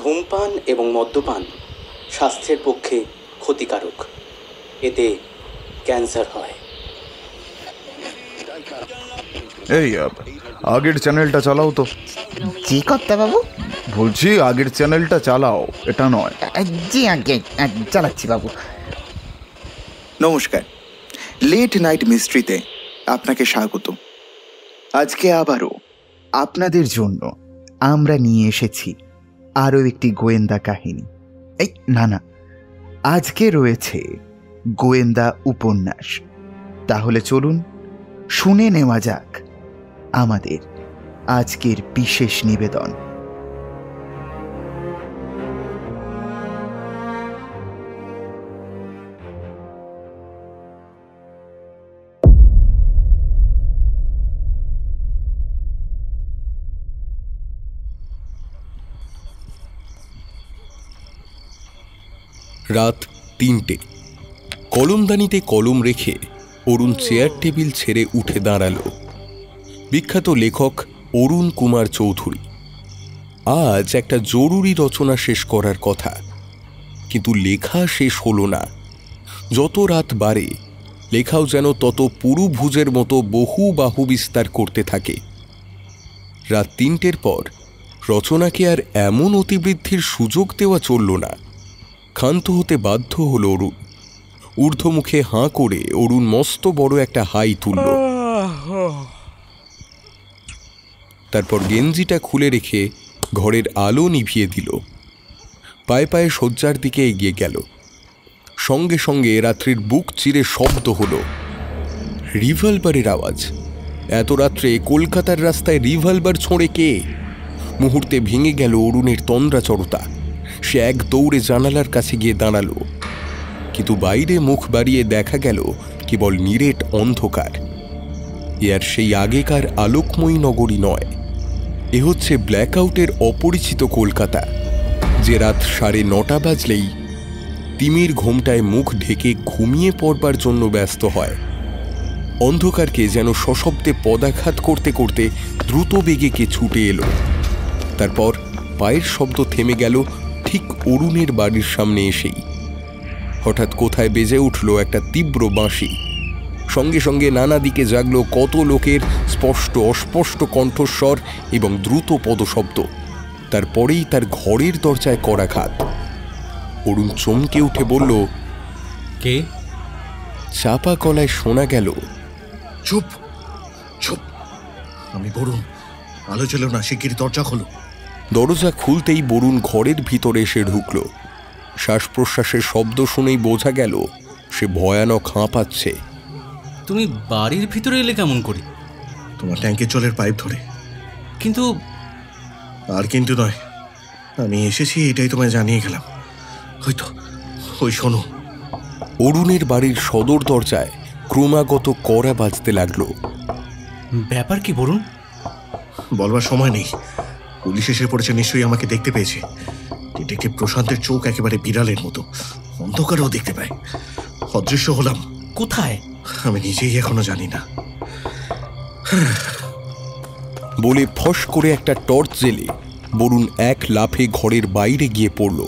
ধূমপান এবং মদ্যপান স্বাস্থ্যের পক্ষে ক্ষতিকারক। এতে ক্যান্সার হয়। এই আগের চ্যানেলটা চালাও তো। জি কর্তা বাবু? বলছি আগের চ্যানেলটা চালাও, এটা নয়। জি আগে চালাচ্ছি বাবু। নমস্কার, লেট নাইট মিস্ট্রিতে আপনাকে স্বাগত। আজকে আবারও আপনাদের জন্য আমরা নিয়ে এসেছি আরও একটি গোয়েন্দা কাহিনী। এই না, আজকে রয়েছে গোয়েন্দা উপন্যাস। তাহলে চলুন শুনে নেওয়া যাক আমাদের আজকের বিশেষ নিবেদন। রাত ৩টে। কলমদানিতে কলম রেখে অরুণ চেয়ার টেবিল ছেড়ে উঠে দাঁড়ালো। বিখ্যাত লেখক অরুণ কুমার চৌধুরী। আজ একটা জরুরি রচনা শেষ করার কথা, কিন্তু লেখা শেষ হলো না। যত রাত বাড়ে লেখাও যেন তত পুরুভুজের মতো বহু বাহু বিস্তার করতে থাকে। রাত ৩টের পর রচনাকে আর এমন অতিবৃদ্ধির সুযোগ দেওয়া চলল না। ক্ষান্ত হতে বাধ্য হল অরুণ। ঊর্ধ্বমুখে হাঁ করে অরুণ মস্ত বড় একটা হাই তুলল। তারপর গেঞ্জিটা খুলে রেখে ঘরের আলো নিভিয়ে দিল। পায়ে পায়ে শয্যার দিকে এগিয়ে গেল। সঙ্গে সঙ্গে রাত্রির বুক চিরে শব্দ হলো। রিভলভারের আওয়াজ। এত রাত্রে কলকাতার রাস্তায় রিভলভার ছোঁড়ে কে? মুহূর্তে ভেঙে গেল অরুণের তন্দ্রাচরতা। সে এক দৌড়ে জানালার কাছে গিয়ে দাঁড়ালো, কিন্তু বাইরে মুখ বাড়িয়ে দেখা গেল কেবল নিরেট অন্ধকার। এ আর সেই আগেকার আলোকময়ী নগরী নয়। এ হচ্ছে ব্ল্যাকআউটের অপরিচিত কলকাতা, যে রাত 9:30 বাজলেই তিমির ঘোমটায় মুখ ঢেকে ঘুমিয়ে পড়বার জন্য ব্যস্ত হয়। অন্ধকারকে যেন সশব্দে পদাঘাত করতে করতে দ্রুত বেগে কে ছুটে এলো। তারপর পায়ের শব্দ থেমে গেল ঠিক অরুণের বাড়ির সামনে এসেই। হঠাৎ কোথায় বেজে উঠল একটা তীব্র বাঁশি। সঙ্গে সঙ্গে নানা দিকে জাগলো কত লোকের স্পষ্ট অস্পষ্ট কণ্ঠস্বর এবং দ্রুত পদশব্দ। তারপরেই তার ঘরের দরজায় করাঘাত। অরুণ চমকে উঠে বলল, কে? চাপা গলায় শোনা গেল, চুপ চুপ, আমি বরুণ। আলো ছিল না, শিগগির দরজা খোলো। দরজা খুলতেই বরুণ ঘরের ভিতরে এসে ঢুকল। শ্বাস প্রশ্বাসের শব্দ শুনেই বোঝা গেল সে ভয়ানক হাঁপাচ্ছে। তুমি বাড়ির ভিতরে এলে কেমন করে? তোমার ট্যাঙ্কের জলের পাইপ ধরে। কিন্তু আর কিন্তু নয়, আমি এসেছি এটাই তোমায় জানিয়ে গেলাম। হয়তো ওই শোনো। অরুণের বাড়ির সদর দরজায় ক্রমাগত কড়া বাজতে লাগলো। ব্যাপার কি বরুণ? বলবার সময় নেই। পুলিশ এসে পড়েছে, নিশ্চয়ই আমাকে দেখতে পেয়েছে। ডিটেকটিভ প্রশান্তের চোখ একেবারে বিড়ালের মতো, অন্ধকারেও দেখতে পায়। অদৃশ্য হলাম। কোথায়? আমি নিজেই এখনো জানি না। বলে ফস করে একটা টর্চ জেলে বরুণ এক লাফে ঘরের বাইরে গিয়ে পড়ল।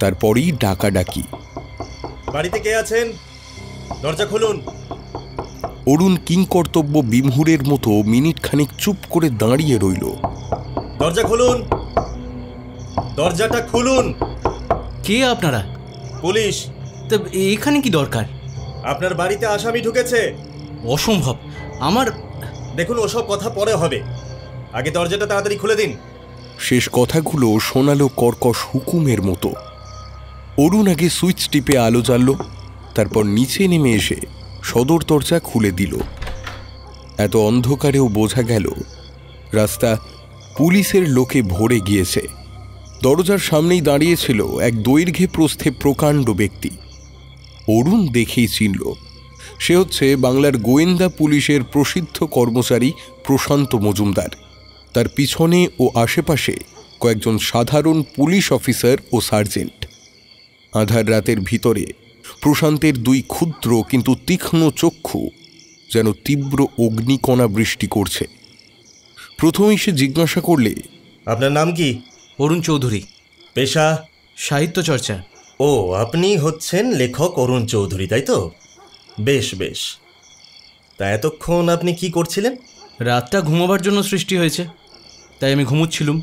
তারপরেই ডাকাডাকি। বাড়িতে কে আছেন? দরজা খুলুন। অরুণ কিংকর্তব্য বিমহুরের মতো মিনিট খানিক চুপ করে দাঁড়িয়ে রইল। দরজা খুলুন, দরজাটা খুলুন। কে আপনারা? পুলিশ। তা এখানে কি দরকার? আপনার বাড়িতে আসামি ঢুকেছে। অসম্ভব। আমার দেখুন, ওসব কথা পরে হবে, আগে দরজাটা তাড়াতাড়ি খুলে দিন। শেষ কথাগুলো শোনালো কর্কশ হুকুমের মতো। অরুণ আগে সুইচ টিপে আলো জ্বালল, তারপর নিচে নেমে এসে সদর দরজা খুলে দিল। এত অন্ধকারেও বোঝা গেল রাস্তা পুলিশের লোকে ভরে গিয়েছে। দরজার সামনেই দাঁড়িয়েছিল এক দৈর্ঘ্যে প্রস্থে প্রকাণ্ড ব্যক্তি। অরুণ দেখেই চিনল, সে হচ্ছে বাংলার গোয়েন্দা পুলিশের প্রসিদ্ধ কর্মচারী প্রশান্ত মজুমদার। তার পিছনে ও আশেপাশে কয়েকজন সাধারণ পুলিশ অফিসার ও সার্জেন্ট। আধার রাতের ভিতরে প্রশান্তের দুই ক্ষুদ্র কিন্তু তীক্ষ্ণ চক্ষু যেন তীব্র অগ্নিকণা বৃষ্টি করছে। প্রথমেই সে জিজ্ঞাসা করলে, আপনার নাম কি? অরুণ চৌধুরী। পেশা? সাহিত্য চর্চা। ও, আপনি হচ্ছেন লেখক অরুণ চৌধুরী, তাই তো? বেশ বেশ। তা এতক্ষণ আপনি কি করছিলেন? রাতটা ঘুমাবার জন্য সৃষ্টি হয়েছে, তাই আমি ঘুমোচ্ছিলুম।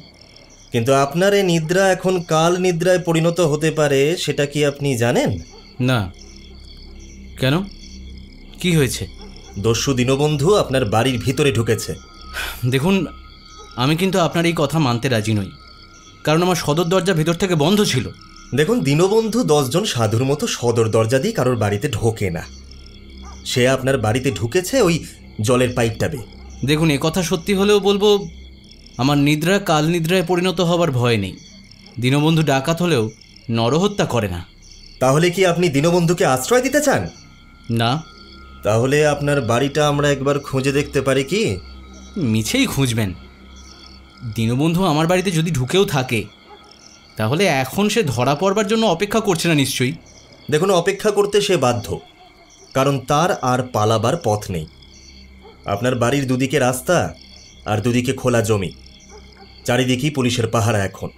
কিন্তু আপনার এই নিদ্রা এখন কাল নিদ্রায় পরিণত হতে পারে, সেটা কি আপনি জানেন? না। কেন, কি হয়েছে? দস্যু দীনবন্ধু আপনার বাড়ির ভিতরে ঢুকেছে। দেখুন, আমি কিন্তু আপনার এই কথা মানতে রাজি নই, কারণ আমার সদর দরজা ভেতর থেকে বন্ধ ছিল। দেখুন, দীনবন্ধু 10 জন সাধুর মতো সদর দরজা দিয়ে কারোর বাড়িতে ঢোকে না। সে আপনার বাড়িতে ঢুকেছে ওই জলের পাইপটা বেয়ে। দেখুন, এ কথা সত্যি হলেও বলবো, আমার নিদ্রা কাল নিদ্রায় পরিণত হবার ভয় নেই। দীনবন্ধু ডাকাত হলেও নরহত্যা করে না। তাহলে কি আপনি দীনবন্ধুকে আশ্রয় দিতে চান? না। তাহলে আপনার বাড়িটা আমরা একবার খুঁজে দেখতে পারি কি? মিছেই খুঁজবেন। দীনবন্ধু আমার বাড়িতে যদি ঢুকেও থাকে, তাহলে এখন সে ধরা পড়বার জন্য অপেক্ষা করছে না নিশ্চয়ই। দেখুন, অপেক্ষা করতে সে বাধ্য, কারণ তার আর পালাবার পথ নেই। আপনার বাড়ির দুদিকে রাস্তা আর দুদিকে খোলা জমি, চারিদিকেই পুলিশের পাহারা এখন।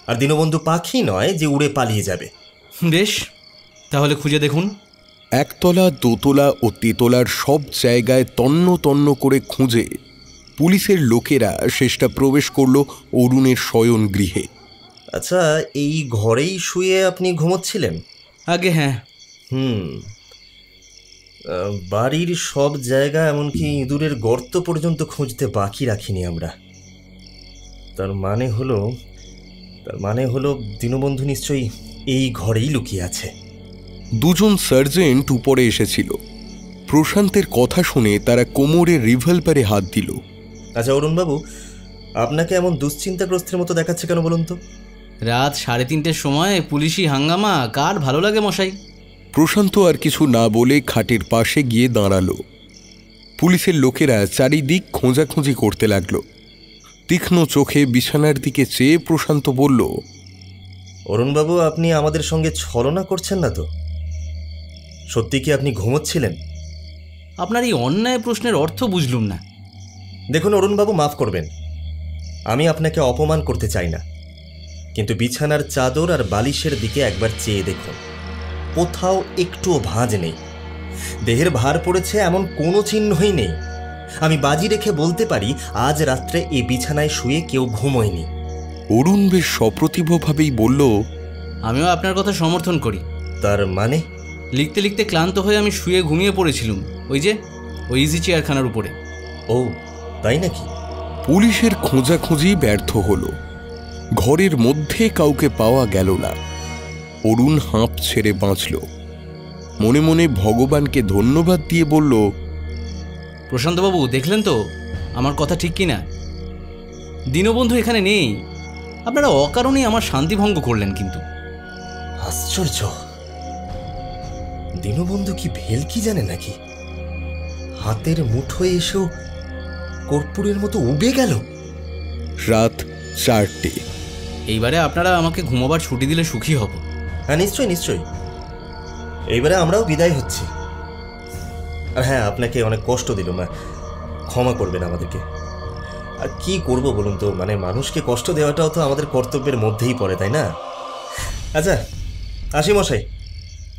আর দীনবন্ধু পাখি নয় যে উড়ে পালিয়ে যাবে। বেশ, তাহলে খুঁজে দেখুন। একতলা, দোতলা ও তেতলার সব জায়গায় তন্ন তন্ন করে খুঁজে পুলিশের লোকেরা শেষটা প্রবেশ করল অরুণের শয়ন গৃহে। আচ্ছা, এই ঘরেই শুয়ে আপনি ঘুমোচ্ছিলেন? আগে হ্যাঁ। বাড়ির সব জায়গা, এমনকি ইঁদুরের গর্ত পর্যন্ত খুঁজতে বাকি রাখিনি আমরা। তার মানে হলো দীনবন্ধু নিশ্চয়ই এই ঘরেই লুকিয়ে আছে। দুজন সার্জেন্ট উপরে এসেছিল। প্রশান্তের কথা শুনে তারা কোমরে রিভলভারে হাত দিল। আচ্ছা অরুণবাবু, আপনাকে এমন দুশ্চিন্তাগ্রস্তের মতো দেখাচ্ছে কেন বলুন তো? রাত 3:30-র সময় পুলিশি হাঙ্গামা কার ভালো লাগে মশাই? প্রশান্ত আর কিছু না বলে খাটের পাশে গিয়ে দাঁড়ালো। পুলিশের লোকেরা চারিদিক খোঁজাখুঁজি করতে লাগলো। তীক্ষ্ণ চোখে বিছানার দিকে চেয়ে প্রশান্ত বলল, অরুণবাবু, আপনি আমাদের সঙ্গে ছলনা করছেন না তো? সত্যি কি আপনি ঘুমোচ্ছিলেন? আপনার এই অন্যায় প্রশ্নের অর্থ বুঝলুম না। দেখুন অরুণবাবু, মাফ করবেন, আমি আপনাকে অপমান করতে চাই না, কিন্তু বিছানার চাদর আর বালিশের দিকে একবার চেয়ে দেখুন। কোথাও একটুও ভাঁজ নেই। দেহের ভার পড়েছে এমন কোনো চিহ্নই নেই। আমি বাজি রেখে বলতে পারি, আজ রাত্রে এই বিছানায় শুয়ে কেউ ঘুমোয়নি। অরুণ বেশ সপ্রতিভভাবেই বলল, আমিও আপনার কথা সমর্থন করি। তার মানে? লিখতে লিখতে ক্লান্ত হয়ে আমি শুয়ে ঘুমিয়ে পড়েছিলুম, ওই ইজি চেয়ারখানার উপরে। ও, তাই নাকি? পুলিশের খোঁজাখুঁজি ব্যর্থ হল। ঘরের মধ্যে কাউকে পাওয়া গেল না। অরুণ হাঁপ ছেড়ে বাঁচল। মনে মনে ভগবানকে ধন্যবাদ দিয়ে বলল, প্রশান্তবাবু, দেখলেন তো আমার কথা ঠিক কি না? দীনবন্ধু এখানে নেই। আপনারা অকারণেই আমার শান্তিভঙ্গ করলেন। কিন্তু আশ্চর্য, দীনবন্ধু কি ভেলকি জানে নাকি? হাতের মুঠোয় এসেও কর্পূরের মতো উবে গেল। রাত 4টে। এইবারে আপনারা আমাকে ঘুমাবার ছুটি দিলে সুখী হব। হ্যাঁ, নিশ্চয়ই নিশ্চয়ই। এইবারে আমরাও বিদায় হচ্ছি। আর হ্যাঁ, আপনাকে অনেক কষ্ট দিলাম, ক্ষমা করবেন আমাদেরকে। আর কি করব বলুন তো, মানে মানুষকে কষ্ট দেওয়াটাও তো আমাদের কর্তব্যের মধ্যেই পড়ে, তাই না? আচ্ছা, আসি মশাই,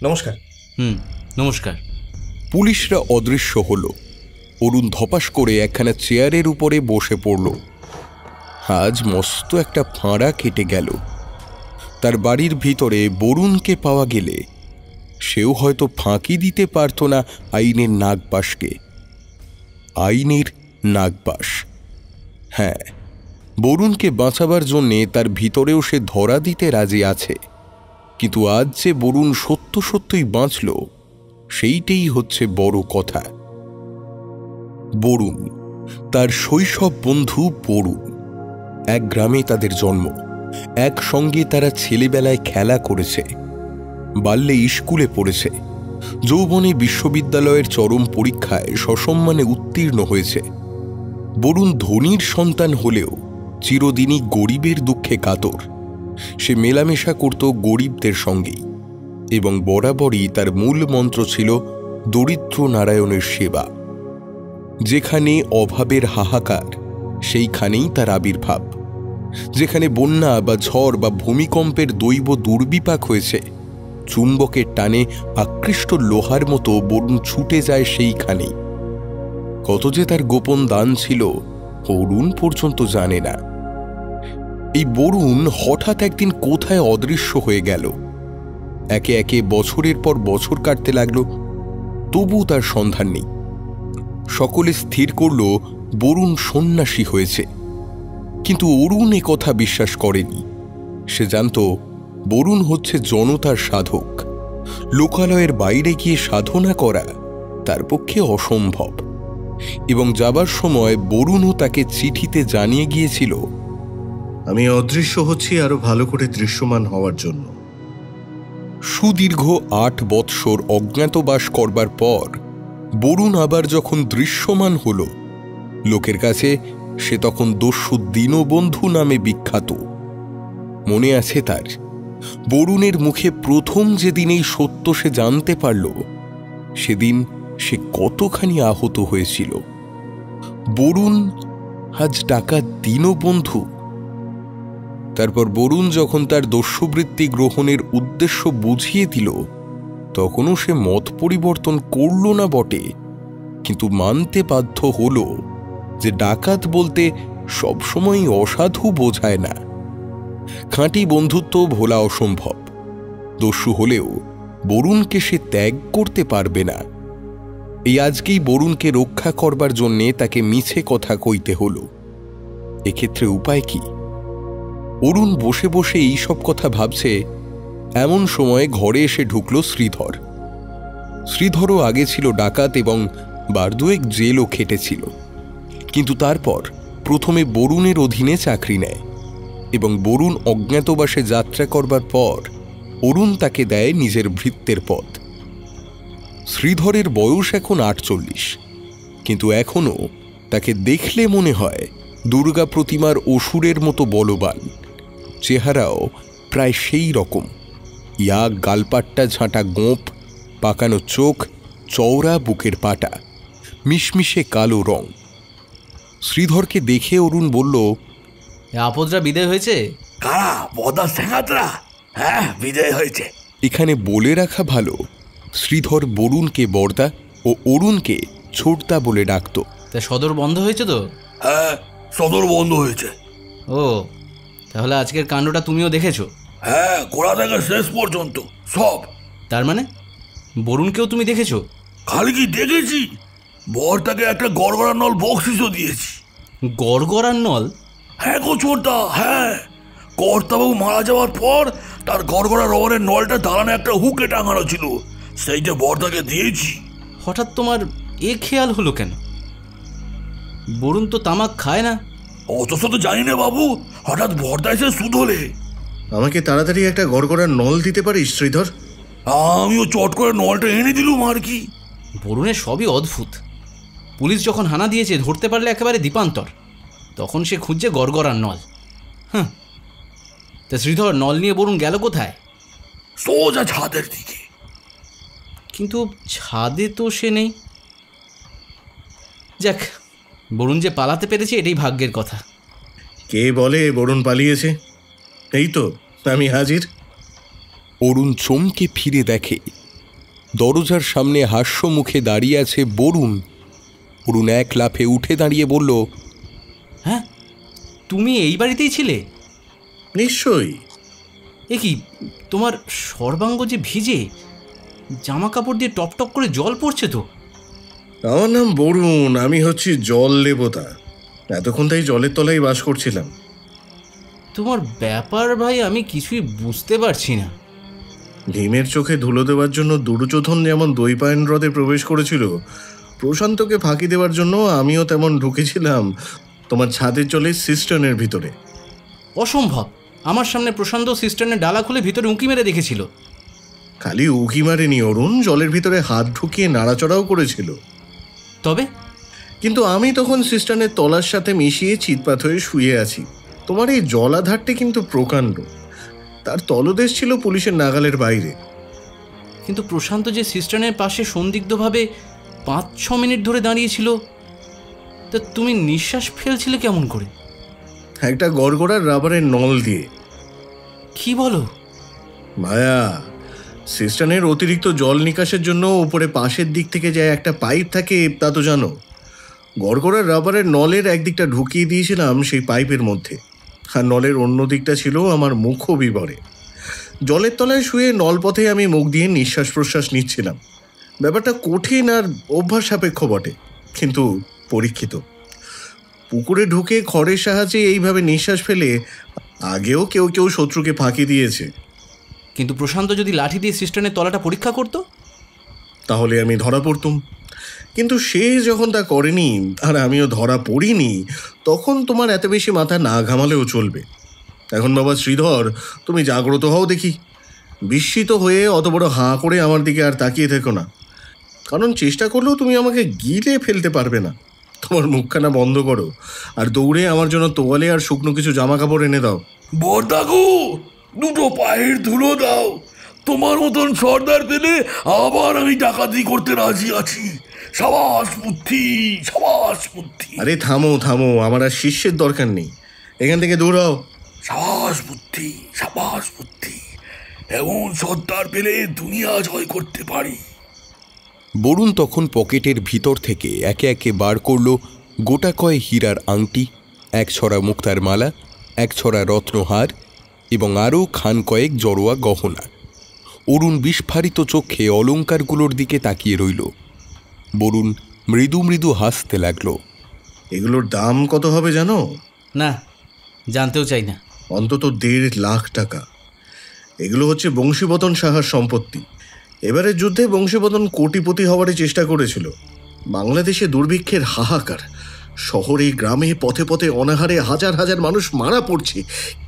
নমস্কার। নমস্কার। পুলিশরা অদৃশ্য হল। অরুণ ধপাস করে একখানা চেয়ারের উপরে বসে পড়ল। আজ মস্ত একটা ফাঁড়া কেটে গেল। তার বাড়ির ভিতরে বরুণকে পাওয়া গেলে সেও হয়তো ফাঁকি দিতে পারত না আইনের নাগবাসকে। আইনের নাগবাস, হ্যাঁ, বরুণকে বাঁচাবার জন্যে তার ভিতরেও সে ধরা দিতে রাজি আছে। কিন্তু আজ যে বরুণ সত্য সত্যই বাঁচল, সেইটাই হচ্ছে বড় কথা। বরুণ, তার শৈশব বন্ধু বরুণ। এক গ্রামে তাদের জন্ম। একসঙ্গে তারা ছেলেবেলায় খেলা করেছে, বাল্যে স্কুলে পড়েছে, যৌবনে বিশ্ববিদ্যালয়ের চরম পরীক্ষায় সসম্মানে উত্তীর্ণ হয়েছে। বরুণ ধনীর সন্তান হলেও চিরদিনই গরিবের দুঃখে কাতর। সে মেলামেশা করত গরিবদের সঙ্গেই, এবং বরাবরই তার মূল মন্ত্র ছিল দরিদ্র নারায়ণের সেবা। যেখানে অভাবের হাহাকার, সেইখানেই তার আবির্ভাব। যেখানে বন্যা বা ঝড় বা ভূমিকম্পের দৈব দুর্বিপাক হয়েছে, চুম্বকের টানে আকৃষ্ট লোহার মতো বরুণ ছুটে যায় সেইখানেই। কত যে তার গোপন দান ছিল অরুণ পর্যন্ত জানে না। এই বরুণ হঠাৎ একদিন কোথায় অদৃশ্য হয়ে গেল। একে একে বছরের পর বছর কাটতে লাগলো, তবু তার সন্ধান নেই। সকলে স্থির করল বরুণ সন্ন্যাসী হয়েছে, কিন্তু অরুণ এ কথা বিশ্বাস করেনি। সে জানত বরুণ হচ্ছে জনতার সাধক। লোকালয়ের বাইরে গিয়ে সাধনা করা তার পক্ষে অসম্ভব। এবং যাবার সময় বরুণও তাকে চিঠিতে জানিয়ে গিয়েছিল, আমি অদৃশ্য হচ্ছি আরো ভালো করে দৃশ্যমান হওয়ার জন্য। সুদীর্ঘ 8 বৎসর অজ্ঞাতবাস করবার পর বরুণ আবার যখন দৃশ্যমান হল, লোকের কাছে সে তখন দস্যু দীনবন্ধু নামে বিখ্যাত। মনে আছে তার, বরুণের মুখে প্রথম যেদিন এই সত্য সে জানতে পারল, সেদিন সে কতখানি আহত হয়েছিল। বরুণ আজ ডাকা দীনবন্ধু। তারপর বরুণ যখন তার দস্যুবৃত্তি গ্রহণের উদ্দেশ্য বুঝিয়ে দিল, তখনও সে মত পরিবর্তন করল না বটে, কিন্তু মানতে বাধ্য হল যে ডাকাত বলতে সবসময় অসাধু বোঝায় না। খাঁটি বন্ধুত্ব ভোলা অসম্ভব। দস্যু হলেও বরুণকে সে ত্যাগ করতে পারবে না। এই আজকেই বরুণকে রক্ষা করবার জন্যে তাকে মিছে কথা কইতে হল। এক্ষেত্রে উপায় কি? অরুণ বসে বসে এইসব কথা ভাবছে, এমন সময় ঘরে এসে ঢুকল শ্রীধর। শ্রীধরও আগে ছিল ডাকাত এবং বারদুয়েক জেলও খেটেছিল, কিন্তু তারপর প্রথমে বরুণের অধীনে চাকরি নেয় এবং বরুণ অজ্ঞাতবাসে যাত্রা করবার পর অরুণ তাকে দেয় নিজের ভৃত্যের পদ। শ্রীধরের বয়স এখন 48, কিন্তু এখনও তাকে দেখলে মনে হয় দুর্গা প্রতিমার অসুরের মতো বলবান। চেহারাও প্রায় সেই রকম, ইয়াক গালপাট্টা ঝাঁটা গোঁপ, পাকানো চোখ, চওড়া বুকের পাটা, মিশমিশে কালো রং। শ্রীধরকে দেখে অরুণ বলল, আপদরা বিদায় হয়েছে? কারা? বদা সেঙ্গাতরা? হ্যাঁ, বিদায় হয়েছে। এখানে বলে রাখা ভালো, শ্রীধর বরুণকে বর্দা ও অরুণকে ছোটদা বলে ডাকত। তা সদর বন্ধ হয়েছে তো? হ্যাঁ, সদর বন্ধ হয়েছে। ও, তাহলে আজকের কাণ্ডটা তুমিও দেখেছো? হ্যাঁ, গোড়া থেকে শেষ পর্যন্ত সব। তার মানে বরুণকেও তুমি দেখেছো? খালি কি দেখেছি, বরটাকে একটা গড়গড়ার নল বকশিসও দিয়েছি। গড়গড়ার নল? হ্যাঁ গো ছোটদা, হ্যাঁ। কর্তাবাবু মারা যাওয়ার পর তার গড়গড়া রবারের নলটা দালানে একটা হুকে টাঙানো ছিল, সেইটা বরটাকে দিয়েছি। হঠাৎ তোমার এ খেয়াল হলো কেন? বরুণ তো তামাক খায় না। অত শত জানি না বাবু, হঠাৎ বরটা এসে শুধলে। আমাকে তাড়াতাড়ি একটা গড়গড়ার নল দিতে পারিস শ্রীধর? আমিও চট করে নলটা এনে দিলুম আর কি। বরুণের সবই অদ্ভুত। পুলিশ যখন হানা দিয়েছে ধরতে পারলে একেবারে দীপান্তর, তখন সে খুঁজছে গড়গড়ার নল। হ্যাঁ, তা শ্রীধর নল নিয়ে বরুণ গেল কোথায়? সোজা ছাদের দিকে। কিন্তু ছাদে তো সে নেই। যাক, বরুণ যে পালাতে পেরেছে এটাই ভাগ্যের কথা। কে বলে বরুণ পালিয়েছে? এই তো আমি হাজির। অরুণ চমকে ফিরে দেখে দরজার সামনে হাস্য মুখে দাঁড়িয়ে আছে বরুণ। অরুণ এক লাফে উঠে দাঁড়িয়ে বলল, হ্যাঁ, তুমি এই বাড়িতেই ছিলে? নিশ্চয়ই। এ কি, তোমার সর্বাঙ্গ যে ভিজে, জামা কাপড় দিয়ে টপ টপ করে জল পড়ছে তো। আমার নাম বরুণ, আমি হচ্ছি জল দেবতা। এতক্ষণ তাই জলের তলায় বাস করছিলাম। তোমার ব্যাপার ভাই আমি কিছুই বুঝতে পারছি না। ভীমের চোখে ধুলো দেওয়ার জন্য দুর্যোধন যেমন দৈপায়ন হ্রদে প্রবেশ করেছিল, প্রশান্তকে ফাঁকি দেওয়ার জন্য আমিও তেমন ঢুকেছিলাম তোমার ছাদের জলের সিস্টার্নের ভিতরে। অসম্ভব! আমার সামনে প্রশান্ত সিস্টার্নের ডালা খুলে ভিতরে উঁকি মেরে দেখেছিল। খালি উকি মারেনি অরুণ, জলের ভিতরে হাত ঢুকিয়ে নাড়াচড়াও করেছিল। তবে কিন্তু আমি তখন সিস্টার্নের তলার সাথে মিশিয়ে চিৎপাত হয়ে শুয়ে আছি। তোমার এই জলাধারটি কিন্তু প্রকাণ্ড, তার তলদেশ ছিল পুলিশের নাগালের বাইরে। কিন্তু প্রশান্ত যে সিস্টার্নের পাশে সন্দিগ্ধভাবে 5-6 মিনিট ধরে দাঁড়িয়েছিল, তা তুমি নিঃশ্বাস ফেলছিলে কেমন করে? একটা গড়গড়ার রাবারের নল দিয়ে। কি বলো? মায়া, সিস্টানের অতিরিক্ত জল নিকাশের জন্য উপরে পাশের দিক থেকে যে একটা পাইপ থাকে তা তো জানো। গড়গড়ার রাবারের নলের একদিকটা ঢুকিয়ে দিয়েছিলাম সেই পাইপের মধ্যে, আর নলের অন্য দিকটা ছিল আমার মুখ বিবরে। জলের তলায় শুয়ে নলপথে আমি মুখ দিয়ে নিঃশ্বাস প্রশ্বাস নিচ্ছিলাম। ব্যাপারটা কঠিন আর অভ্যাস সাপেক্ষ বটে, কিন্তু পরীক্ষিত। পুকুরে ঢুকে খড়ের সাহায্যে এইভাবে নিঃশ্বাস ফেলে আগেও কেউ কেউ শত্রুকে ফাঁকি দিয়েছে। কিন্তু প্রশান্ত যদি লাঠি দিয়ে সিস্টানের তলাটা পরীক্ষা করতো, তাহলে আমি ধরা পড়তুম। কিন্তু সে যখন তা করেনি আর আমিও ধরা পড়িনি, তখন তোমার এত বেশি মাথা না ঘামালেও চলবে। এখন বাবা শ্রীধর, তুমি জাগ্রত হও দেখি। বিস্মিত হয়ে অত বড় হাঁ করে আমার দিকে আর তাকিয়ে থেকো না, কারণ চেষ্টা করলেও তুমি আমাকে গিলে ফেলতে পারবে না। তোমার মুখখানা বন্ধ করো আর দৌড়ে আমার জন্য তোয়ালে আর শুকনো কিছু জামা কাপড় এনে দাও। বড়দাগু, দুটো পায়ের ধুলো দাও। তোমার মতন সর্দার পেলে আবার আমি ডাকাতি করতে রাজি আছি। সাবাস বুদ্ধি, সাবাস বুদ্ধি। আরে থামো থামো, আমার আর শিষ্যের দরকার নেই, এখান থেকে দূর হও। সাবাস বুদ্ধি, সাবাস বুদ্ধি। এমন সর্দার পেলে দুনিয়া জয় করতে পারি। বরুণ তখন পকেটের ভিতর থেকে একে একে বার করল গোটা কয় হীরার আংটি, এক ছড়া মুক্তার মালা, এক ছড়া রত্নহার এবং আরও খান কয়েক জড়োয়া গহনা। অরুণ বিস্ফারিত চোখে অলঙ্কারগুলোর দিকে তাকিয়ে রইল। বরুণ মৃদু মৃদু হাসতে লাগল। এগুলোর দাম কত হবে জানো? না, জানতেও চাই না। অন্তত 1.5 লাখ টাকা। এগুলো হচ্ছে বংশীবদন সাহার সম্পত্তি। এবারের যুদ্ধে বংশীবদন কোটিপতি হওয়ার চেষ্টা করেছিল। বাংলাদেশে দুর্ভিক্ষের হাহাকার, শহরে গ্রামে পথে পথে অনাহারে হাজার হাজার মানুষ মারা পড়ছে।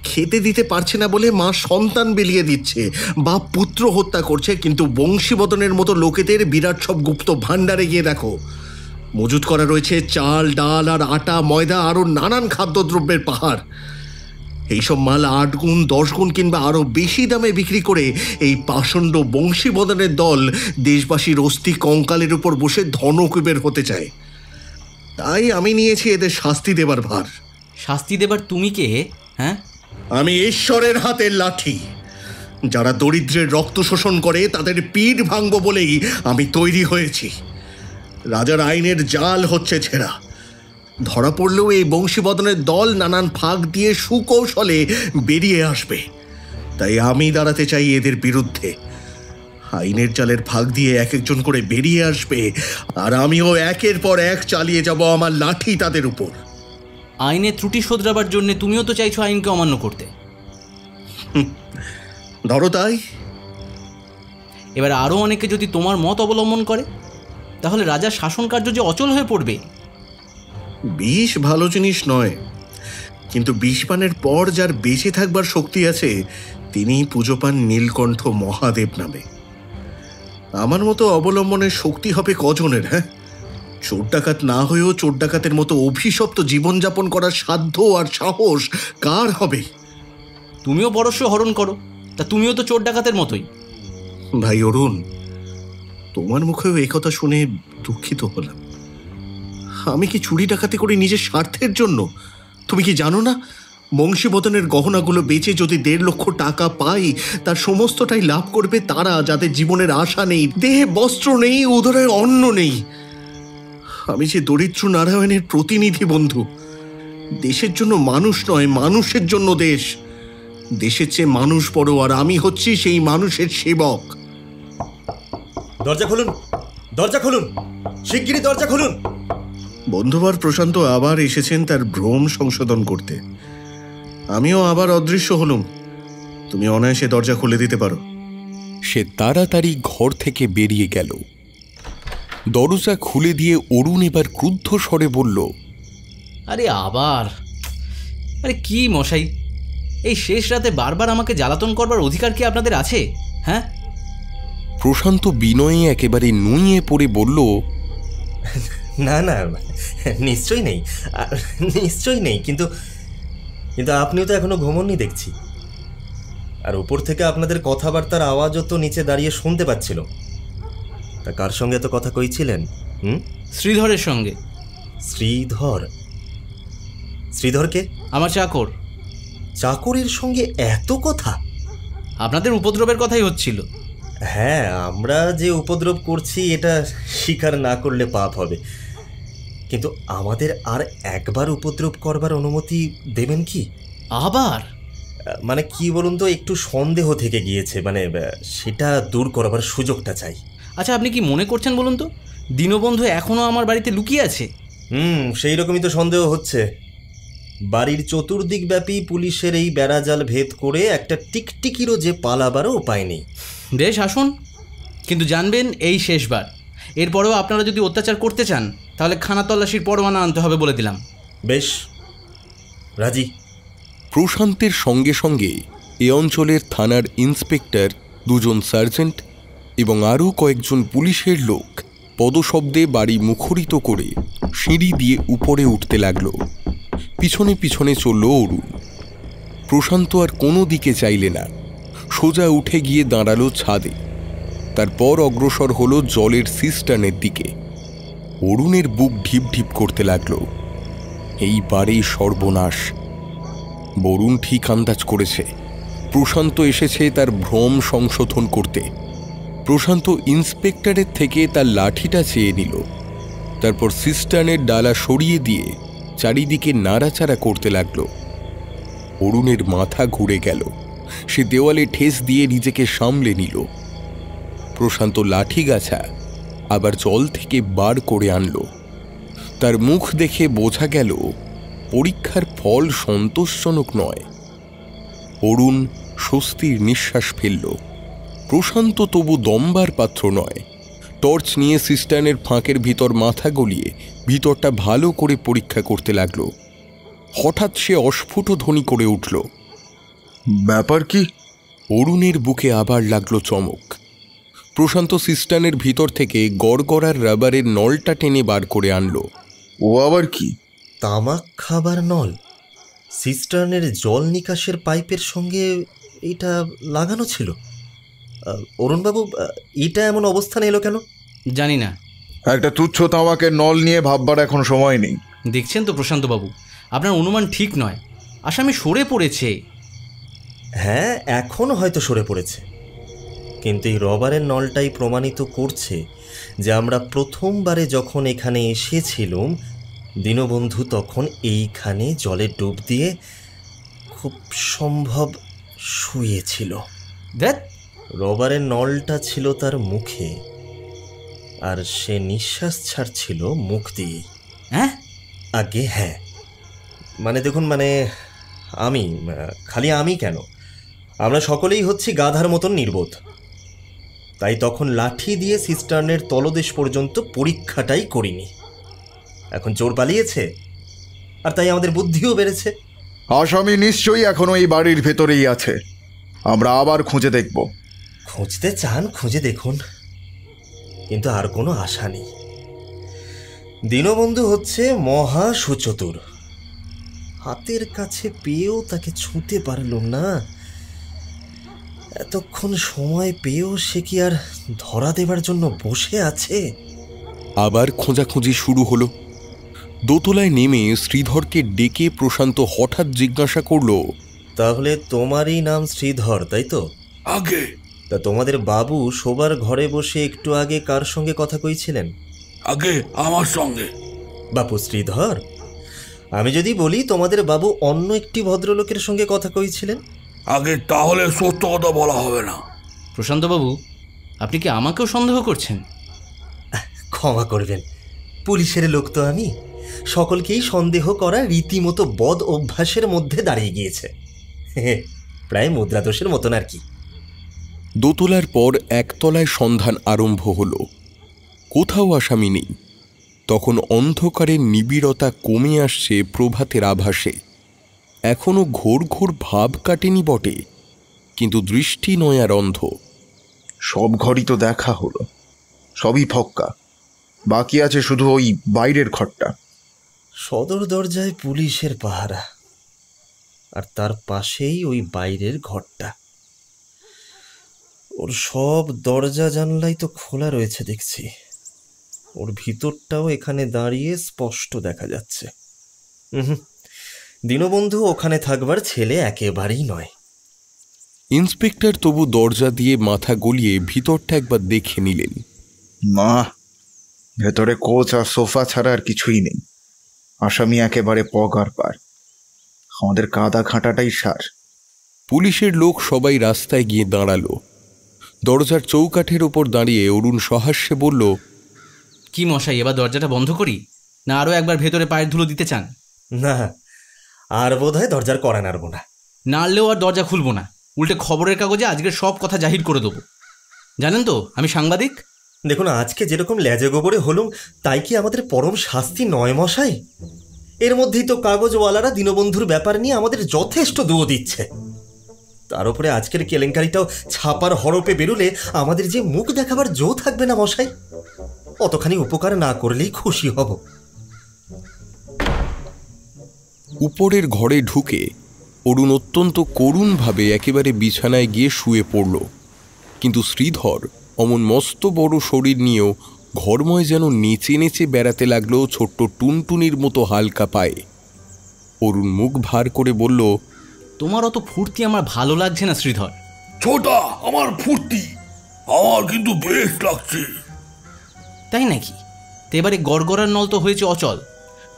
খেতে দিতে পারছে না বলে মা সন্তান বিলিয়ে দিচ্ছে, বাপ পুত্র হত্যা করছে। কিন্তু বংশীবদনের মতো লোকেদের বিরাট সব গুপ্ত ভাণ্ডারে গিয়ে দেখো, মজুত করা রয়েছে চাল, ডাল আর আটা, ময়দা, আরও নানান খাদ্যদ্রব্যের পাহাড়। এইসব মাল 8 গুণ 10 গুণ কিংবা আরও বেশি দামে বিক্রি করে এই পাষণ্ড বংশীবদনের দল দেশবাসীর অস্থি কঙ্কালের উপর বসে ধনকুবের হতে চায়। তাই আমি নিয়েছি এদের শাস্তি দেবার ভার। শাস্তি দেবার তুমি কে? হ্যাঁ, আমি ঈশ্বরের হাতের লাঠি। যারা দরিদ্রের রক্ত শোষণ করে তাদের পিঠ ভাঙব বলেই আমি তৈরি হয়েছি। রাজার আইনের জাল হচ্ছে ছেঁড়া। ধরা পড়লেও এই বংশীবদনের দল নানান ফাঁক দিয়ে সুকৌশলে বেরিয়ে আসবে। তাই আমি দাঁড়াতে চাই এদের বিরুদ্ধে। আইনের জালের ফাঁক দিয়ে এক একজন করে বেরিয়ে আসবে, আর আমিও একের পর এক চালিয়ে যাব আমার লাঠি তাদের উপর। আইনের ত্রুটি শোধরাবার জন্য তুমিও তো চাইছো আইনকে অমান্য করতে। ধরো তাই। এবার আরও অনেকে যদি তোমার মত অবলম্বন করে, তাহলে রাজার শাসন কার্য যে অচল হয়ে পড়বে। বিষ ভালো জিনিস নয়, কিন্তু বিষ পানের পর যার বেঁচে থাকবার শক্তি আছে তিনি পুজো পান নীলকণ্ঠ মহাদেব নামে। আমার মতো অবলম্বনের শক্তি হবে কজনের? হ্যাঁ, চোর ডাকাত না হয়েও চোর ডাকাতের মতো অভিশপ্ত জীবনযাপন করার সাধ্য আর সাহস কার হবে? তুমিও পরশ্য হরণ করো, তা তুমিও তো চোর ডাকাতের মতোই। ভাই অরুণ, তোমার মুখেও এই কথা শুনে দুঃখিত হলাম। আমি কি চুরি ডাকাতি করি নিজের স্বার্থের জন্য? তুমি কি জানো না, বংশীবদনের গহনাগুলো বেচে যদি 1.5 লক্ষ টাকা পাই, তার সমস্তটাই লাভ করবে তারা যাদের জীবনের আশা নেই, দেহে বস্ত্র নেই, উদরে অন্ন নেই। আমি যে দরিদ্র নারায়ণের প্রতিনিধি বন্ধু। দেশের জন্য মানুষ নয়, মানুষের জন্য দেশ। দেশের চেয়ে মানুষ বড়, আর আমি হচ্ছি সেই মানুষের সেবক। দরজা খুলুন, দরজা খুলুন, শিগগিরই দরজা খুলুন। বন্ধুবার প্রশান্ত আবার এসেছেন তার ভ্রম সংশোধন করতে। আমিও আবার অদৃশ্য হলুম। তুমি অনায়াসে দরজা খুলে দিতে পারো। সে তাড়াতাড়ি ঘর থেকে বেরিয়ে গেল। দরজা খুলে দিয়ে অরুণ এবার ক্রুদ্ধ স্বরে বলল, আরে আবার, আরে কি মশাই, এই শেষ রাতে বারবার আমাকে জ্বালাতন করবার অধিকার কি আপনাদের আছে? হ্যাঁ? প্রশান্ত বিনয়ে একেবারে নুইয়ে পড়ে বলল, না না, নিশ্চয়ই নেই, নিশ্চয়ই নেই। কিন্তু কিন্তু আপনিও তো এখনো ঘুমোননি দেখছি। আর উপর থেকে আপনাদের কথাবার্তার আওয়াজও তো নিচে দাঁড়িয়ে শুনতে পাচ্ছিল। তা কার সঙ্গে তো কথা কইছিলেন? শ্রীধরের সঙ্গে। শ্রীধর? শ্রীধরকে? আমার চাকর। চাকরের সঙ্গে এত কথা? আপনাদের উপদ্রবের কথাই হচ্ছিল। হ্যাঁ, আমরা যে উপদ্রব করছি এটা স্বীকার না করলে পাপ হবে, কিন্তু আমাদের আর একবার উপদ্রব করবার অনুমতি দেবেন কি? আবার? মানে কি বলুন তো, একটু সন্দেহ থেকে গিয়েছে, মানে সেটা দূর করবার সুযোগটা চাই। আচ্ছা, আপনি কি মনে করছেন বলুন তো, দীনবন্ধু এখনও আমার বাড়িতে লুকিয়ে আছে? সেই রকমই তো সন্দেহ হচ্ছে। বাড়ির চতুর্দিক ব্যাপী পুলিশের এই বেড়াজাল ভেদ করে একটা টিকটিকিরও যে পালাবারও উপায় নেই। বেশ, আসুন, কিন্তু জানবেন এই শেষবার। এরপরেও আপনারা যদি অত্যাচার করতে চান তাহলে খানা তল্লাশির পরোয়ানা আনতে হবে বলে দিলাম। বেশ, রাজি। প্রশান্তের সঙ্গে সঙ্গে এ অঞ্চলের থানার ইন্সপেক্টর, 2 জন সার্জেন্ট এবং আরও কয়েকজন পুলিশের লোক পদশব্দে বাড়ি মুখরিত করে সিঁড়ি দিয়ে উপরে উঠতে লাগল। পিছনে পিছনে চলল অরুণ। প্রশান্ত আর কোনো দিকে চাইলে না, সোজা উঠে গিয়ে দাঁড়ালো ছাদে। তারপর অগ্রসর হলো জলের সিস্টার্নের দিকে। অরুণের বুক ঢিপ ঢিপ করতে লাগলো। এইবারেই সর্বনাশ। বরুণ ঠিক আন্দাজ করেছে, প্রশান্ত এসেছে তার ভ্রম সংশোধন করতে। প্রশান্ত ইন্সপেক্টরের থেকে তার লাঠিটা চেয়ে নিল, তারপর সিস্টার্নের ডালা সরিয়ে দিয়ে চারিদিকে নাড়াচাড়া করতে লাগলো। অরুণের মাথা ঘুরে গেল। সে দেওয়ালে ঠেস দিয়ে নিজেকে সামলে নিল। প্রশান্ত লাঠি গাছা আবার জল থেকে বার করে আনলো। তার মুখ দেখে বোঝা গেল পরীক্ষার ফল সন্তোষজনক নয়। অরুণ স্বস্তির নিঃশ্বাস ফেলল। প্রশান্ত তবু দমবার পাত্র নয়। টর্চ নিয়ে সিস্টার্নের ফাঁকের ভিতর মাথা গলিয়ে ভিতরটা ভালো করে পরীক্ষা করতে লাগল। হঠাৎ সে অস্ফুট ধ্বনি করে উঠল। ব্যাপার কি? অরুণের বুকে আবার লাগলো চমক। প্রশান্ত সিস্টার্নের ভিতর থেকে গড়গড়ার রাবারের নলটা টেনে বার করে আনলো। ও আবার কি? তামাক খাবার নল। সিস্টার্নের জল নিকাশের পাইপের সঙ্গে এটা লাগানো ছিল। অরুণবাবু, এটা এমন অবস্থানে এলো কেন? জানি না। একটা তুচ্ছ তামাকের নল নিয়ে ভাববার এখন সময় নেই। দেখছেন তো প্রশান্তবাবু, আপনার অনুমান ঠিক নয়। আসামি সরে পড়েছে। হ্যাঁ, এখনও হয়তো সরে পড়েছে, কিন্তু এই রবারের নলটাই প্রমাণিত করছে যে আমরা প্রথমবারে যখন এখানে এসেছিলাম, দীনবন্ধু তখন এইখানে জলে ডুব দিয়ে খুব সম্ভব শুয়েছিল। দেখ, রবারের নলটা ছিল তার মুখে, আর সে নিঃশ্বাস ছাড়ছিল মুখ দিয়ে। হ্যাঁ? আগে হ্যাঁ, মানে দেখুন, মানে আমি, খালি আমি কেন, আমরা সকলেই হচ্ছি গাধার মতন নির্বোধ। তাই তখন লাঠি দিয়ে সিস্টার্নের তলদেশ পর্যন্ত পরীক্ষাটাই করিনি। এখন চোর পালিয়েছে, আর তাই আমাদের বুদ্ধিও বেড়েছে। আসামি নিশ্চয়ই এখনো এই বাড়ির ভেতরেই আছে। আমরা আবার খুঁজে দেখব। খুঁজতে চান খুঁজে দেখুন, কিন্তু আর কোনো আশা নেই। দীনবন্ধু হচ্ছে মহা সুচতুর। হাতের কাছে পেয়েও তাকে ছুঁতে পারলুম না। এতক্ষণ সময় পেয়েও সে কি আর ধরা দেবার জন্য বসে আছে? আবার খোঁজাখুঁজি শুরু হলো। দোতলায় নেমে শ্রীধরকে ডেকে প্রশান্ত হঠাৎ জিজ্ঞাসা করল, তাহলে তোমারই নাম শ্রীধর, তাই তো? আগে তা তোমাদের বাবু শোবার ঘরে বসে একটু আগে কার সঙ্গে কথা কইছিলেন? আগে আমার সঙ্গে। বাপু শ্রীধর, আমি যদি বলি তোমাদের বাবু অন্য একটি ভদ্রলোকের সঙ্গে কথা কইছিলেন? আগে তাহলে সত্য কথা বলা হবে না। প্রশান্তবাবু, আপনি কি আমাকেও সন্দেহ করছেন? ক্ষমা করবেন, পুলিশের লোক তো আমি। সকলকেই সন্দেহ করা রীতিমতো বদ অভ্যাসের মধ্যে দাঁড়িয়ে গিয়েছে। প্রায় মুদ্রাদোষের মতন আর কি। দোতলার পর একতলায় সন্ধান আরম্ভ হলো। কোথাও আসামি নেই। তখন অন্ধকারের নিবিড়তা কমে আসছে প্রভাতের আভাসে। এখনো ঘোর ঘোর ভাব কাটেনি বটে, কিন্তু দৃষ্টি নয় আর অন্ধ। সব ঘরই তো দেখা হলো, সবই ফক্কা। বাকি আছে শুধু ওই বাইরের ঘরটা। সদর দরজায় পুলিশের পাহারা, আর তার পাশেই ওই বাইরের ঘরটা। ওর সব দরজা জানলাই তো খোলা রয়েছে দেখছি। ওর ভিতরটাও এখানে দাঁড়িয়ে স্পষ্ট দেখা যাচ্ছে। দীনবন্ধু ওখানে থাকবার ছেলে একেবারেই নয়। ইন্সপেক্টর তবু দরজা দিয়ে মাথা গলিয়ে ভিতরটা একবার দেখে নিলেন। না, ভেতরে কোচ আর সোফা ছাড়া আর কিছুই নেই। আসামি একেবারে পগার পার। আমাদের কাদা ঘাঁটাটাই সার। পুলিশের লোক সবাই রাস্তায় গিয়ে দাঁড়ালো। দরজার চৌকাঠের ওপর দাঁড়িয়ে অরুণ সহাস্যে বলল, কি মশাই, এবার দরজাটা বন্ধ করি, না আরও একবার ভেতরে পায়ের ধুলো দিতে চান? না, আর বোধহয় দরজার কড়া নাড়ব না। নাড়লেও আর দরজা খুলবো না, উল্টে খবরের কাগজে আজকের সব কথা জাহির করে দেবো। জানেন তো আমি সাংবাদিক। দেখুন, আজকে যেরকম লেজে গোবরে হলুম, তাই কি আমাদের পরম শাস্তি নয় মশাই? এর মধ্যেই তো কাগজওয়ালারা দীনবন্ধুর ব্যাপার নিয়ে আমাদের যথেষ্ট দোষ দিচ্ছে। তার উপরে আজকের কেলেঙ্কারিটাও ছাপার হরপে বেরোলে আমাদের যে মুখ দেখাবার জো থাকবে না মশাই। অতখানি উপকার না করলেই খুশি হব। উপরের ঘরে ঢুকে অরুণ অত্যন্ত করুণভাবে একেবারে বিছানায় গিয়ে শুয়ে পড়ল। কিন্তু শ্রীধর অমন মস্ত বড় শরীর নিয়েও ঘরময় যেন নেচে নেচে বেড়াতে লাগলো ছোট্ট টুনটুনির মতো হালকা পায়ে। অরুণ মুখ ভার করে বলল, তোমার অত ফুর্তি আমার ভালো লাগছে না শ্রীধর। ছোটা, আমার ফুর্তি আমার কিন্তু বেশ লাগছে। তাই নাকি? তো এবারে গড়গড়ার নল তো হয়েছে অচল।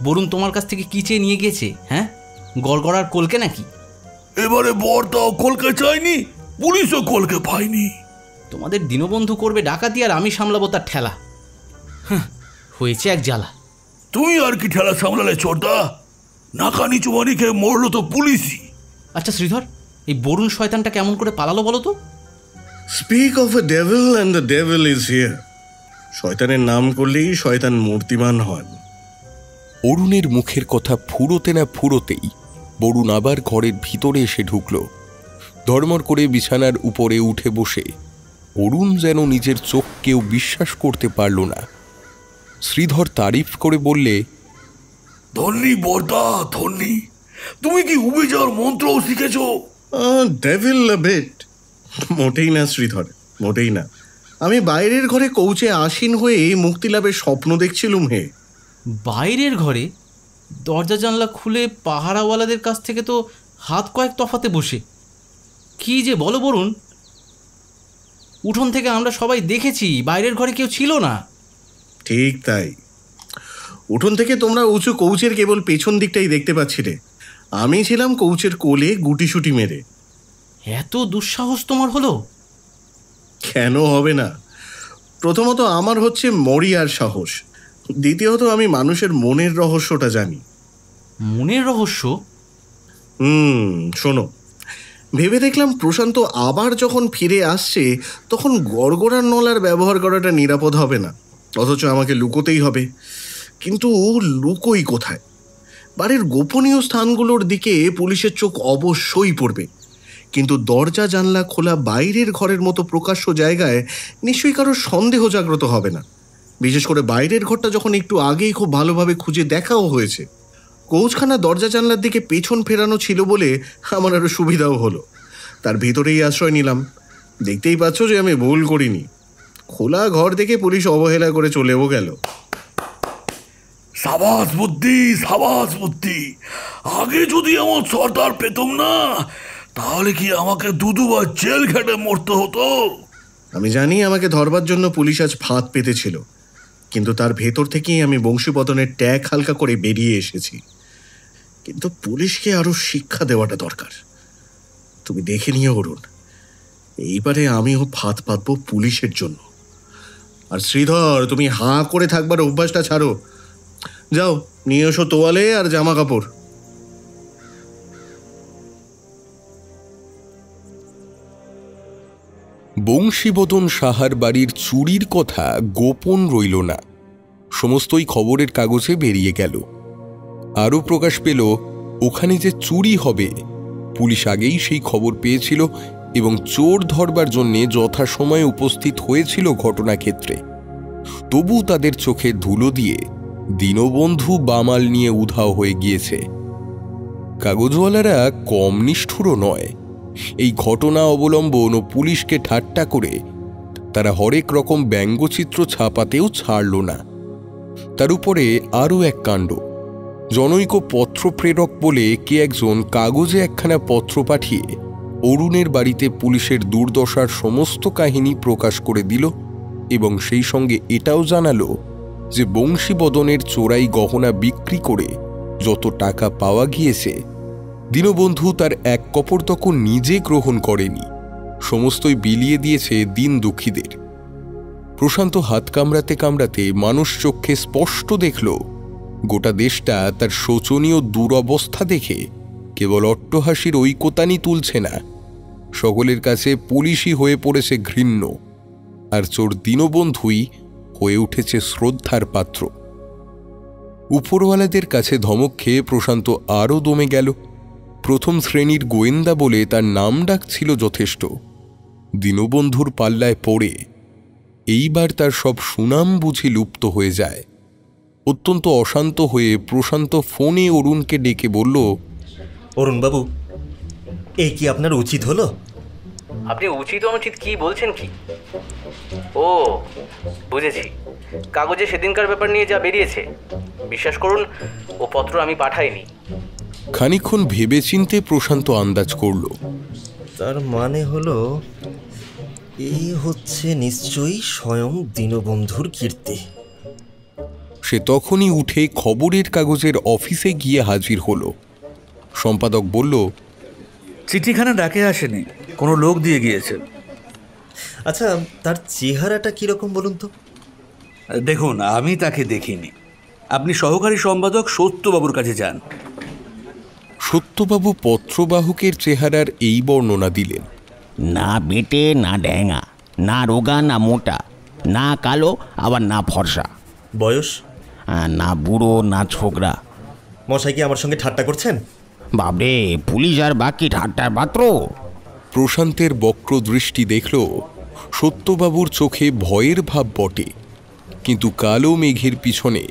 বরুণ তোমার কাছ থেকে কি চেয়ে নিয়ে গেছে? হ্যাঁ, গড়গড়ার কলকে নাকি? এবারে বরটাও কলকে চাইনি, পুলিশও কলকে পায়নি। তোমাদের দীনবন্ধু করবে ডাকাতি আর আমি সামলাবো তার ঠেলা। হয়েছে এক জ্বালা। তুমি আর কি ঠেলা সামলালে ছোটা? নাকানি চুমানি খেয়ে মরলো তো পুলিশই। আচ্ছা শ্রীধর, এই বরুণ শয়তানটা কেমন করে পালালো বলো তো? Speak of A devil and the devil is here. শয়তানের নাম করলেই শয়তান মূর্তিমান হন। অরুণের মুখের কথা ফুরোতে না ফুরোতেই বরুণ আবার ঘরের ভিতরে এসে ঢুকল। ধর্মর করে বিছানার উপরে উঠে বসে অরুণ যেন নিজের চোখকেও বিশ্বাস করতে পারল না। শ্রীধর তারিফ করে বললে, ধন্যি বর্দা, ধন্যি। তুমি কি উবে যাওয়ার মন্ত্রও শিখেছ? Devil bet. মোটেই না শ্রীধর, মোটেই না। আমি বাইরের ঘরে কৌচে আসীন হয়ে মুক্তি লাভের স্বপ্ন দেখছিলুম হে। বাইরের ঘরে? দরজা জানলা খুলে পাহারাওয়ালাদের কাছ থেকে তো হাত কয়েক তফাতে বসে। কি যে বলো বরুণ, উঠোন থেকে আমরা সবাই দেখেছি, বাইরের ঘরে কেউ ছিল না। ঠিক তাই। উঠোন থেকে তোমরা উঁচু কৌচের কেবল পেছন দিকটাই দেখতে পাচ্ছি রে। আমি ছিলাম কৌচের কোলে গুটিসুটি মেরে। এত দুঃসাহস তোমার হলো? কেন হবে না? প্রথমত আমার হচ্ছে মরিয়ার সাহস, দ্বিতীয়ত আমি মানুষের মনের রহস্যটা জানি। মনের রহস্য? শোনো, ভেবে দেখলাম প্রশান্ত আবার যখন ফিরে আসছে তখন গড়গড়ার নলার ব্যবহার করাটা নিরাপদ হবে না, অথচ আমাকে লুকোতেই হবে। কিন্তু লুকোই কোথায়? বাড়ির গোপনীয় স্থানগুলোর দিকে পুলিশের চোখ অবশ্যই পড়বে, কিন্তু দরজা জানলা খোলা বাইরের ঘরের মতো প্রকাশ্য জায়গায় নিশ্চয়ই কারোর সন্দেহ জাগ্রত হবে না। বিশেষ করে বাইরের ঘরটা যখন একটু আগেই খুব ভালোভাবে খুঁজে দেখাও হয়েছে। কৌচখানা দরজা জানলার দিকে পেছন ফেরানো ছিল বলে আমার আরও সুবিধাও হলো। তার ভিতরেই আশ্রয় নিলাম। দেখতেই পাচ্ছ যে আমি ভুল করিনি। খোলা ঘর দেখে পুলিশ অবহেলা করে চলেও গেল। সাবাস বুদ্ধি, সাবাস বুদ্ধি। আগে যদি আমার সর্দার পেতাম না, তাহলে কি আমাকে দুবার জেল খেটে মরতে হতো। আমি জানি আমাকে ধরবার জন্য পুলিশ আজ ফাঁদ পেতেছিল, কিন্তু তার ভেতর থেকেই আমি বংশীবদনের ট্যাগ হালকা করে বেরিয়ে এসেছি। কিন্তু পুলিশকে আরো শিক্ষা দেওয়াটা দরকার। তুমি দেখে নিও অরুণ, এইবারে আমিও ফাঁদ পাতবো পুলিশের জন্য। আর শ্রীধর, তুমি হাঁ করে থাকবার অভ্যাসটা ছাড়ো। যাও নিয়ে এসো তোয়ালে আর জামা কাপড়। বংশীবদন সাহার বাড়ির চুরির কথা গোপন রইল না, সমস্তই খবরের কাগজে বেরিয়ে গেল। আরও প্রকাশ পেল ওখানে যে চুরি হবে পুলিশ আগেই সেই খবর পেয়েছিল এবং চোর ধরবার জন্যে যথাসময়ে উপস্থিত হয়েছিল ঘটনাক্ষেত্রে। তবু তাদের চোখে ধুলো দিয়ে দীনবন্ধু বামাল নিয়ে উধাও হয়ে গিয়েছে। কাগজওয়ালারা কম নিষ্ঠুরও নয়। এই ঘটনা অবলম্বন ও পুলিশকে ঠাট্টা করে তারা হরেক রকম ব্যঙ্গচিত্র ছাপাতেও ছাড়ল না। তার উপরে আরও এক কাণ্ড, জনৈক পত্র প্রেরক বলে কে একজন কাগজে একখানা পত্র পাঠিয়ে অরুণের বাড়িতে পুলিশের দুর্দশার সমস্ত কাহিনী প্রকাশ করে দিল এবং সেই সঙ্গে এটাও জানালো যে বংশীবদনের চোরাই গহনা বিক্রি করে যত টাকা পাওয়া গিয়েছে দীনবন্ধু তার এক কপর্তকও নিজে গ্রহণ করেনি, সমস্তই বিলিয়ে দিয়েছে দিন দুঃখীদের। প্রশান্ত হাত কামড়াতে কামড়াতে মানুষ চক্ষে স্পষ্ট দেখল গোটা দেশটা তার শোচনীয় দুরবস্থা দেখে কেবল অট্টহাসির ঐকতানি তুলছে না, সকলের কাছে পুলিশই হয়ে পড়েছে ঘৃণ্য, আর চোর দীনবন্ধুই হয়ে উঠেছে শ্রদ্ধার পাত্র। উপরওয়ালাদের কাছে ধমক খেয়ে প্রশান্ত আরও দমে গেল। প্রথম শ্রেণীর গোয়েন্দা বলে তার নাম ডাক ছিল যথেষ্ট। দীনবন্ধুর পাল্লায় পড়ে এইবার তার সব সুনাম বুঝি লুপ্ত হয়ে যায়। অত্যন্ত অশান্ত হয়ে প্রশান্ত ফোনে অরুণকে ডেকে বলল, অরুণবাবু, এই কি আপনার উচিত হলো? আপনি উচিত অনুচিত কি বলছেন কি? ও বুঝেছি, কাগজে সেদিনকার ব্যাপার নিয়ে যা বেরিয়েছে, বিশ্বাস করুন ও পত্র আমি পাঠাইনি। খানিকক্ষণ ভেবেচিন্তে প্রশান্ত আন্দাজ করল, তার মানে হলো এই হচ্ছে নিশ্চয়ই স্বয়ং দীনবন্ধুর কীর্তি। সে তখনই উঠে খবরের কাগজের অফিসে গিয়ে হাজির হলো। সম্পাদক বলল, চিঠিখানা ডাকে আসেনি, কোনো লোক দিয়ে গিয়েছে। আচ্ছা, তার চেহারাটা কিরকম বলুন তো? দেখুন, আমি তাকে দেখিনি, আপনি সহকারী সম্পাদক সত্যবাবুর কাছে যান। সত্যবাবু পত্রবাহকের চেহারার এই বর্ণনা দিলেন, না বেটে না ড্যাঙা, না রোগা না মোটা, না কালো আবার না ফর্সা। বয়স? না বুড়ো না ছোকরা। মশাই কি আমার সঙ্গে ঠাট্টা করছেন? বাবরে, পুলিশ আর বাকি ঠাট্টার পাত্র। প্রশান্তের বক্র দৃষ্টি দেখল সত্যবাবুর চোখে ভয়ের ভাব বটে, কিন্তু কালো মেঘের পিছনে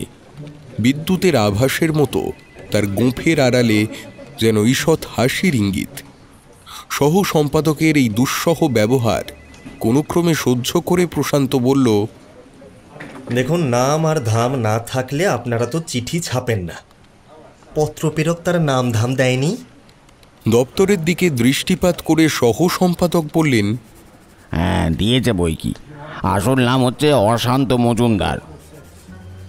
বিদ্যুতের আভাসের মতো তার গোঁফের আড়ালে যেন ঈষৎ হাসির ইঙ্গিত। সহ সম্পাদকের এই দুঃসহ ব্যবহার কোনো ক্রমে সহ্য করে প্রশান্ত বলল, দেখুন, নাম আর ধাম না থাকলে আপনারা তো চিঠি ছাপেন না। পত্রপ্রেরক তার নাম ধাম দেয়নি। দপ্তরের দিকে দৃষ্টিপাত করে সহ সম্পাদক বললেন, হ্যাঁ দিয়েছে বই কি, আসল নাম হচ্ছে অশান্ত মজুমদার।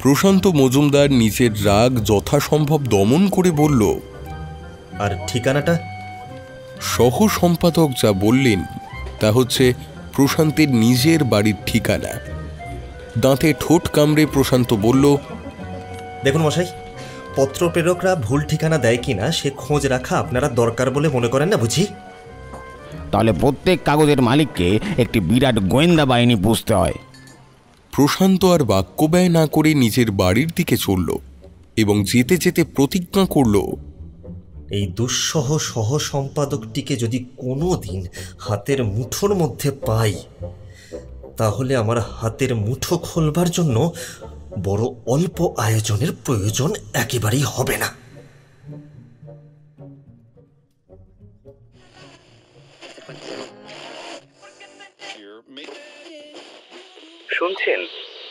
প্রশান্ত মজুমদার নিজের রাগ যথাসম্ভব দমন করে বলল, আর ঠিকানাটা? সহ সম্পাদক যা বললেন তা হচ্ছে প্রশান্তের নিজের বাড়ির ঠিকানা। দাঁতে ঠোঁট কামড়ে প্রশান্ত বলল, দেখুন মশাই, পত্রপ্রেরকরা ভুল ঠিকানা দেয় কিনা সে খোঁজ রাখা আপনারা দরকার বলে মনে করেন না বুঝি? তাহলে প্রত্যেক কাগজের মালিককে একটি বিরাট গোয়েন্দা বাহিনী পুষতে হয়। প্রশান্ত আর বাক্য ব্যয় না করে নিজের বাড়ির দিকে চলল এবং যেতে যেতে প্রতিজ্ঞা করল, এই দুঃসহ সহ সম্পাদকটিকে যদি কোনো দিন হাতের মুঠোর মধ্যে পাই, তাহলে আমার হাতের মুঠো খোলবার জন্য বড় অল্প আয়োজনের প্রয়োজন একেবারেই হবে না। শুনছেন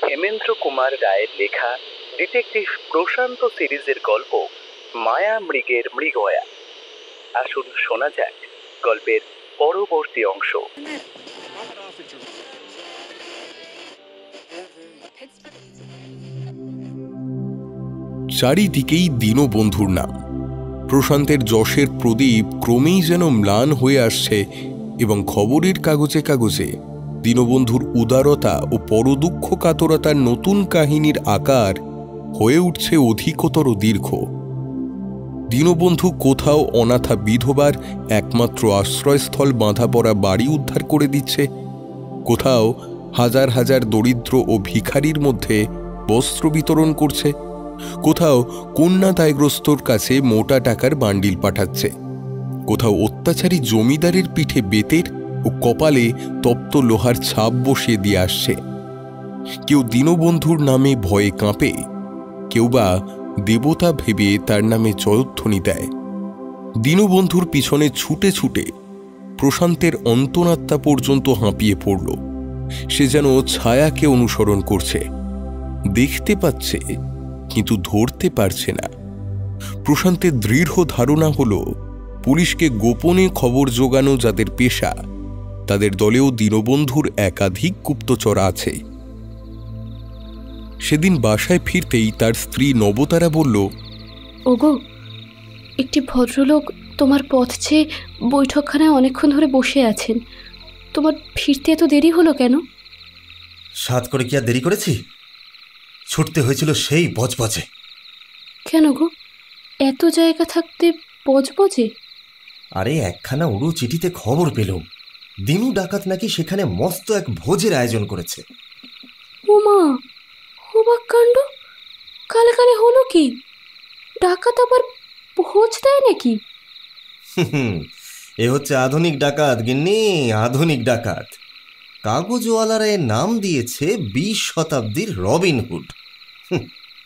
হেমেন্দ্র কুমার রায়ের লেখা ডিটেকটিভ প্রশান্ত সিরিজের গল্প মায়া মৃগের মৃগয়া। আসুন শোনা যাক গল্পের পরবর্তী অংশ। চারিদিকেই দীনবন্ধুর নাম। প্রশান্তের যশের প্রদীপ ক্রমেই যেন ম্লান হয়ে আসছে এবং খবরের কাগজে কাগজে দীনবন্ধুর উদারতা ও পরদুঃখ কাতরতার নতুন কাহিনীর আকার হয়ে উঠছে অধিকতর দীর্ঘ। দীনবন্ধু কোথাও অনাথা বিধবার একমাত্র আশ্রয়স্থল বাঁধা পড়া বাড়ি উদ্ধার করে দিচ্ছে, কোথাও হাজার হাজার দরিদ্র ও ভিখারির মধ্যে বস্ত্র বিতরণ করছে, কোথাও কন্যা দায়গ্রস্তর কাছে মোটা টাকার বান্ডিল পাঠাচ্ছে, কোথাও অত্যাচারী জমিদারের পিঠে বেতের ও কপালে তপ্ত লোহার ছাপ বসিয়ে দিয়ে আসছে। কেউ দীনবন্ধুর নামে ভয়ে কাঁপে, কেউ বা দেবতা ভেবে তার নামে জয়ধ্বনি দেয়। দীনবন্ধুর পিছনে ছুটে ছুটে প্রশান্তের অন্তরাত্মা পর্যন্ত হাঁপিয়ে পড়ল। সে যেন ছায়াকে অনুসরণ করছে, দেখতে পাচ্ছে কিন্তু ধরতে পারছে না। প্রশান্তের দৃঢ় ধারণা হলো পুলিশকে গোপনে খবর জোগানো যাদের পেশা, তাদের দলেও দীনবন্ধুর একাধিক গুপ্তচর আছে। সেদিন বাসায় ফিরতেই তার স্ত্রী নবতারা বলল, ওগো, একটি ভদ্রলোক তোমার পথ চেয়ে বৈঠকখানায় অনেকক্ষণ ধরে বসে আছেন। তোমার ফিরতে এত দেরি হলো কেন? সাত করে কি আর দেরি করেছি? ছুটতে হয়েছিল সেই বজবজে। কেন গো, এত জায়গা থাকতে বজবজে? আরে একখানা উড়ু চিঠিতে খবর পেলুম, দিনু ডাকাত নাকি সেখানে মস্ত এক ভোজের আয়োজন করেছে। ওমা, অবাক কাণ্ড! কালে কালে হলো কি? ডাকাত আবার ভোজ দেয় নাকি? এ হচ্ছে আধুনিক ডাকাত গিন্নি, আধুনিক ডাকাত। কাগজওয়ালারা এর নাম দিয়েছে 20 শতাব্দীর রবিনহুড।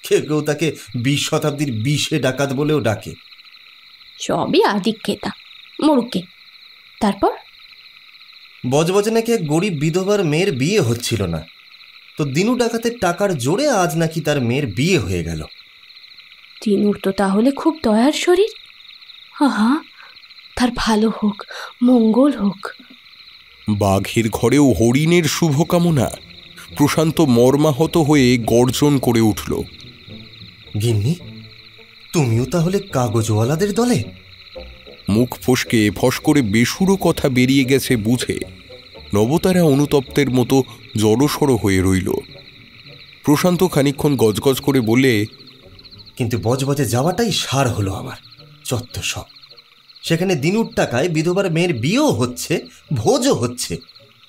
কেউ কেউ তাকে 20 শতাব্দীর 20 ডাকাত বলেও ডাকে। সবই আদিক্যেতা, মরুকে। তারপর বজবজে নাকি এক গরিব বিধবার মেয়ের বিয়ে হচ্ছিল না, তো দিনু ডাকাতের টাকার জোরে আজ নাকি তার মেয়ের বিয়ে হয়ে গেল। দিনুর তো তাহলে খুব দয়ার শরীর। আহা, তার ভালো হোক, মঙ্গল হোক। বাঘের ঘরেও হরিণের শুভকামনা। প্রশান্ত মর্মাহত হয়ে গর্জন করে উঠল, গিন্নি, তুমিও তাহলে কাগজওয়ালাদের দলে? মুখ ফসকে ফস করে বেসুরো কথা বেরিয়ে গেছে বুঝে নবতারা অনুতপ্তের মতো জড়সড় হয়ে রইল। প্রশান্ত খানিকক্ষণ গজগজ করে বললে, কিন্তু বজবজে যাওয়াটাই সার হলো আমার। চত্ব সব। সেখানে দিনুর টাকায় বিধবার মেয়ের বিয়েও হচ্ছে, ভোজও হচ্ছে,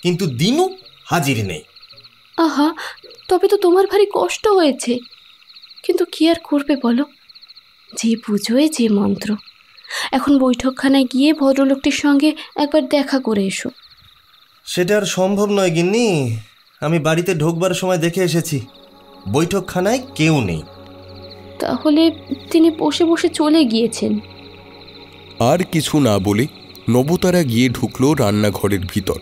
কিন্তু দিনু হাজির নেই। আহা, তবে তো তোমার ভারী কষ্ট হয়েছে। কিন্তু কি আর করবে বলো, যে পুজোয় যে মন্ত্র। এখন বৈঠকখানায় গিয়ে ভদ্রলোকটির সঙ্গে একবার দেখা করে এসো। সেটা আর সম্ভব নয় গিন্নি। আমি বাড়িতে ঢোকবার সময় দেখে এসেছি, বৈঠকখানায় কেউ নেই। তাহলে তিনি বসে বসে চলে গিয়েছেন। আর কিছু না বলে নবতারা গিয়ে ঢুকল রান্নাঘরের ভিতর।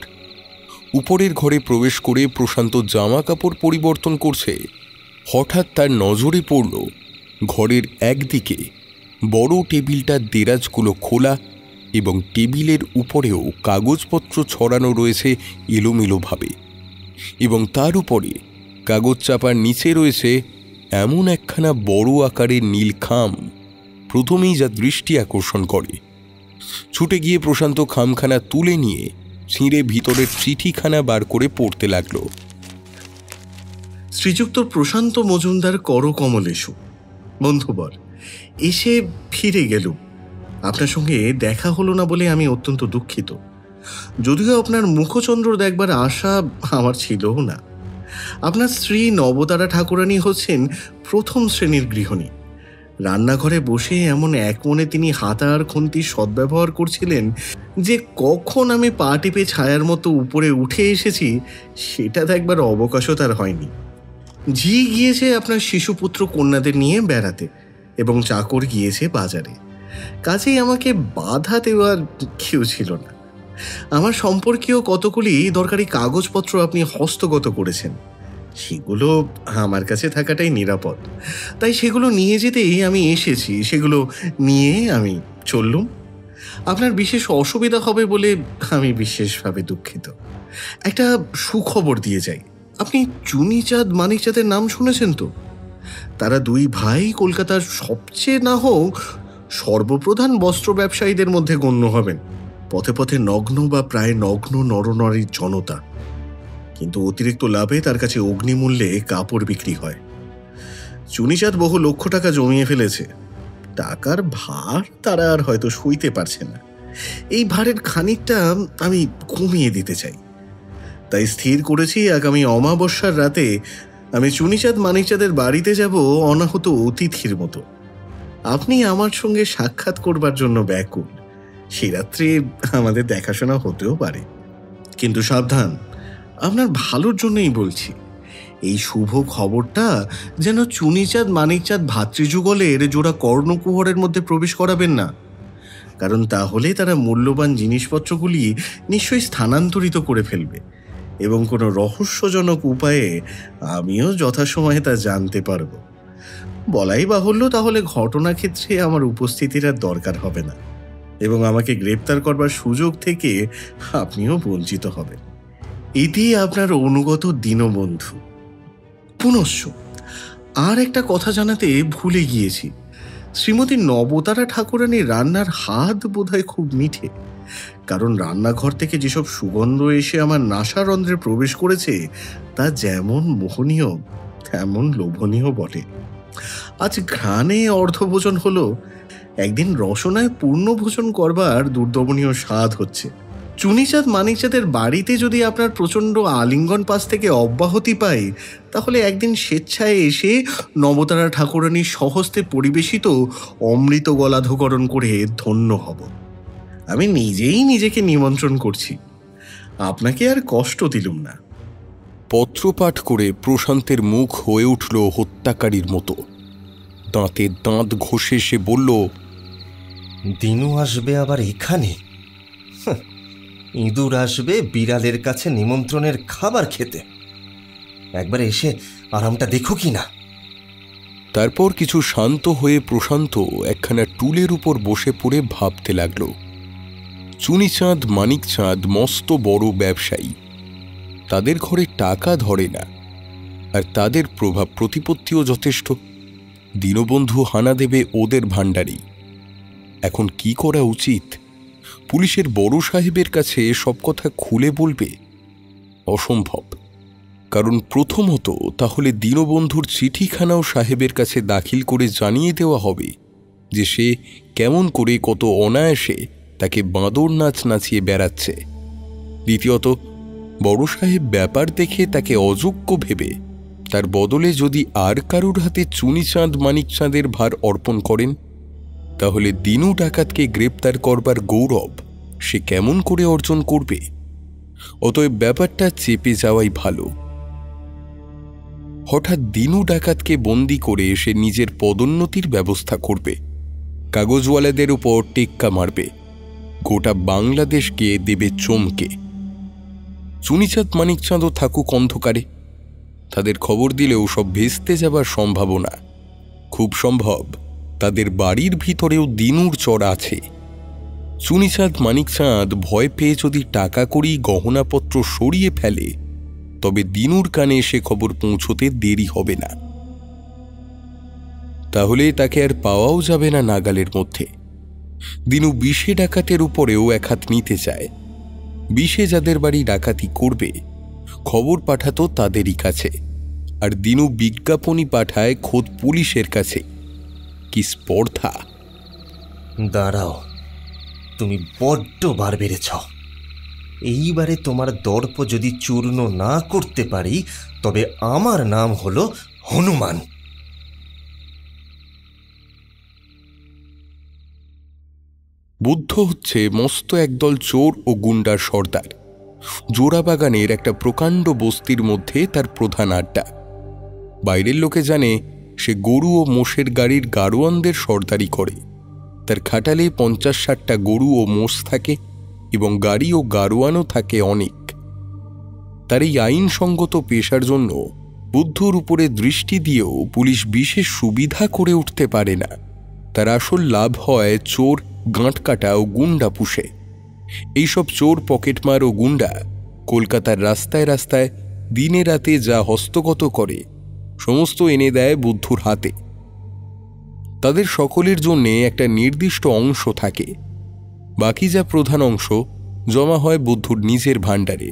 উপরের ঘরে প্রবেশ করে প্রশান্ত জামা কাপড় পরিবর্তন করছে। হঠাৎ তার নজরে পড়ল ঘরের একদিকে বড় টেবিলটার দেরাজগুলো খোলা এবং টেবিলের উপরেও কাগজপত্র ছড়ানো রয়েছে এলোমেলোভাবে, এবং তার উপরে কাগজ চাপার নিচে রয়েছে এমন একখানা বড় আকারের নীল খাম, প্রথমেই যা দৃষ্টি আকর্ষণ করে। ছুটে গিয়ে প্রশান্ত খামখানা তুলে নিয়ে ছিঁড়ে ভিতরের চিঠিখানা বার করে পড়তে লাগলো। শ্রীযুক্ত প্রশান্ত মজুমদার করকমলেশু, বন্ধুবর, এসে ফিরে গেল। আপনার সঙ্গে দেখা হলো না বলে আমি অত্যন্ত দুঃখিত। যদিও আপনার মুখচন্দ্র দেখবার আশা আমার ছিলও না। আপনার স্ত্রী নবতারা ঠাকুরানী হচ্ছেন প্রথম শ্রেণীর গৃহিণী। রান্নাঘরে বসে এমন এক মনে তিনি হাতা আর খুন্তির সদ্ব্যবহার করছিলেন যে কখন আমি পা টিপে ছায়ার মতো উপরে উঠে এসেছি সেটা দেখবার অবকাশও তার হয়নি। ঝি গিয়েছে আপনার শিশুপুত্র কন্যাদের নিয়ে বেড়াতে এবং চাকর গিয়েছে বাজারে। কাজেই আমাকে বাধা দেওয়ার কেউ ছিল না। আমার সম্পর্কীয় কতগুলি দরকারি কাগজপত্র আপনি হস্তগত করেছেন, সেগুলো আমার কাছে থাকাটাই নিরাপদ। তাই সেগুলো নিয়ে যেতেই আমি এসেছি। সেগুলো নিয়ে আমি চললুম। আপনার বিশেষ অসুবিধা হবে বলে আমি বিশেষভাবে দুঃখিত। একটা সুখবর দিয়ে যাই। আপনি চুনিচাঁদ মানিকচাঁদের নাম শুনেছেন তো? তারা দুই ভাই কলকাতার সবচেয়ে না হোক সর্বপ্রধান বস্ত্র ব্যবসায়ীদের মধ্যে গণ্য হবেন। পথে পথে নগ্ন বা প্রায় নগ্ন নরনারীর জনতা, কিন্তু অতিরিক্ত লাভে তার কাছে অগ্নিমূল্যে কাপড় বিক্রি হয়। চুনিচাঁদ বহু লক্ষ টাকা জমিয়ে ফেলেছে। টাকার ভার তারা আর হয়তো সইতে পারছে না। এই ভারের খানিকটা আমি কমিয়ে দিতে চাই। তাই স্থির করেছি আগামী অমাবস্যার রাতে আমি চুনিচাঁদ মানিকচাঁদের বাড়িতে যাব অনাহত অতিথির মতো। আপনি আমার সঙ্গে সাক্ষাৎ করবার জন্য ব্যাকুল। সে রাত্রে আমাদের দেখাশোনা হতেও পারে, কিন্তু সাবধান, আপনার ভালোর জন্যই বলছি। এই শুভ খবরটা যেন চুনিচাঁদ মানিকচাঁদ ভাতৃযুগলের জোড়া কর্ণকুহরের মধ্যে প্রবেশ করাবেন না, কারণ তাহলে তারা মূল্যবান জিনিসপত্রগুলি নিশ্চয়ই স্থানান্তরিত করে ফেলবে এবং কোনো রহস্যজনক উপায়ে আমিও যথাসময়ে তা জানতে পারব। বলাই বাহুল্য, তাহলে ঘটনাক্ষেত্রে আমার উপস্থিতির আর দরকার হবে না এবং আমাকে গ্রেপ্তার করবার সুযোগ থেকে আপনিও বঞ্চিত হবেন। এটি আপনার অনুগত দীনবন্ধু। পুনশ্চ আর একটা কথা জানাতে ভুলে গিয়েছি, শ্রীমতী নবতারা ঠাকুরানীর রান্নার হাত বোধহয় খুব মিঠে, কারণ রান্নাঘর থেকে যেসব সুগন্ধ এসে আমার নাসারন্ধ্রে প্রবেশ করেছে তা যেমন মোহনীয় তেমন লোভনীয় বটে। আজ ঘ্রাণে অর্ধভোজন হলো, একদিন রসনায় পূর্ণভোজন করবার দুর্দমনীয় স্বাদ হচ্ছে। চুনিচাঁদ মানিকচাঁদের বাড়িতে যদি আপনার প্রচণ্ড আলিঙ্গন পাশ থেকে অব্যাহতি পাই, তাহলে একদিন স্বেচ্ছায় এসে নবতারা ঠাকুরানীর স্বহস্তে পরিবেশিত অমৃত গলাধকরণ করে ধন্য হব। আমি নিজেই নিজেকে নিমন্ত্রণ করছি, আপনাকে আর কষ্ট দিলুম না। পত্রপাঠ করে প্রশান্তের মুখ হয়ে উঠল হত্যাকারীর মতো। দাঁতে দাঁত ঘষে সে বলল, দিনু আসবে আবার এখানে? ইঁদুর আসবে বিড়ালের কাছে নিমন্ত্রণের খাবার খেতে। একবার এসে আরামটা দেখো কি না। তারপর কিছু শান্ত হয়ে প্রশান্ত একখানা টুলের উপর বসে পড়ে ভাবতে লাগল। চুনিচাঁদ মানিকচাঁদ মস্ত বড় ব্যবসায়ী, তাদের ঘরে টাকা ধরে না, আর তাদের প্রভাব প্রতিপত্তিও যথেষ্ট। দীনবন্ধু হানা দেবে ওদের ভাণ্ডারেই। এখন কি করা উচিত? পুলিশের বড় সাহেবের কাছে সব কথা খুলে বলবে? অসম্ভব। কারণ প্রথমত তাহলে দীনবন্ধুর চিঠিখানাও সাহেবের কাছে দাখিল করে জানিয়ে দেওয়া হবে যে সে কেমন করে কত অনায়াসে তাকে বাঁদর নাচ নাচিয়ে বেড়াচ্ছে। দ্বিতীয়ত, বড় সাহেব ব্যাপার দেখে তাকে অযোগ্য ভেবে তার বদলে যদি আর কারুর হাতে চুনিচাঁদ মানিকচাঁদের ভার অর্পণ করেন, তাহলে দিনু ডাকাতকে গ্রেপ্তার করবার গৌরব সে কেমন করে অর্জন করবে? অতএব ব্যাপারটা চেপে যাওয়াই ভালো। হঠাৎ দিনু ডাকাতকে বন্দি করে সে নিজের পদোন্নতির ব্যবস্থা করবে, কাগজওয়ালাদের উপর টেক্কা মারবে, গোটা বাংলাদেশকে দেবে চমকে। চুনিচাঁদ মানিকচাঁদও থাকুক অন্ধকারে, তাদের খবর দিলেও সব ভেস্তে যাবার সম্ভাবনা। খুব সম্ভব তাদের বাড়ির ভিতরেও দিনুর চর আছে। চুনিচাঁদ মানিকচাঁদ ভয় পেয়ে যদি টাকা করি গহনাপত্র সরিয়ে ফেলে, তবে দিনুর কানে সে খবর পৌঁছতে দেরি হবে না। তাহলে তাকে আর পাওয়াও যাবে না নাগালের মধ্যে। দিনু বিষে ডাকাতের উপরেও এক হাত নিতে চায়। বিষে যাদের বাড়ি ডাকাতি করবে খবর পাঠাতো তাদেরই কাছে, আর দিনু বিজ্ঞাপনী পাঠায় খোদ পুলিশের কাছে। কি স্পর্ধা! দাঁড়াও, তুমি বড্ড বার বেড়েছ। এইবারে তোমার দর্প যদি চূর্ণ না করতে পারি, তবে আমার নাম হলো হনুমান। বুদ্ধ হচ্ছে মস্ত একদল চোর ও গুন্ডার সর্দার। জোড়াবাগানের একটা প্রকাণ্ড বস্তির মধ্যে তার প্রধান আড্ডা। বাইরের লোকে জানে সে গরু ও মোষের গাড়ির গাড়োয়ানদের সর্দারি করে। তার খাটালে 50-60টা গরু ও মোষ থাকে এবং গাড়ি ও গাড়োয়ানও থাকে অনেক। তার এই আইনসঙ্গত পেশার জন্য বুদ্ধর উপরে দৃষ্টি দিয়েও পুলিশ বিশেষ সুবিধা করে উঠতে পারে না। তার আসল লাভ হয় চোর, গাঁটকাটা ও গুন্ডা পুষে। এইসব চোর, পকেটমার ও গুন্ডা কলকাতার রাস্তায় রাস্তায় দিনে রাতে যা হস্তগত করে সমস্ত এনে দেয় বুদ্ধুর হাতে। তাদের সকলের জন্যে একটা নির্দিষ্ট অংশ থাকে, বাকি যা প্রধান অংশ জমা হয় বুদ্ধুর নিজের ভাণ্ডারে।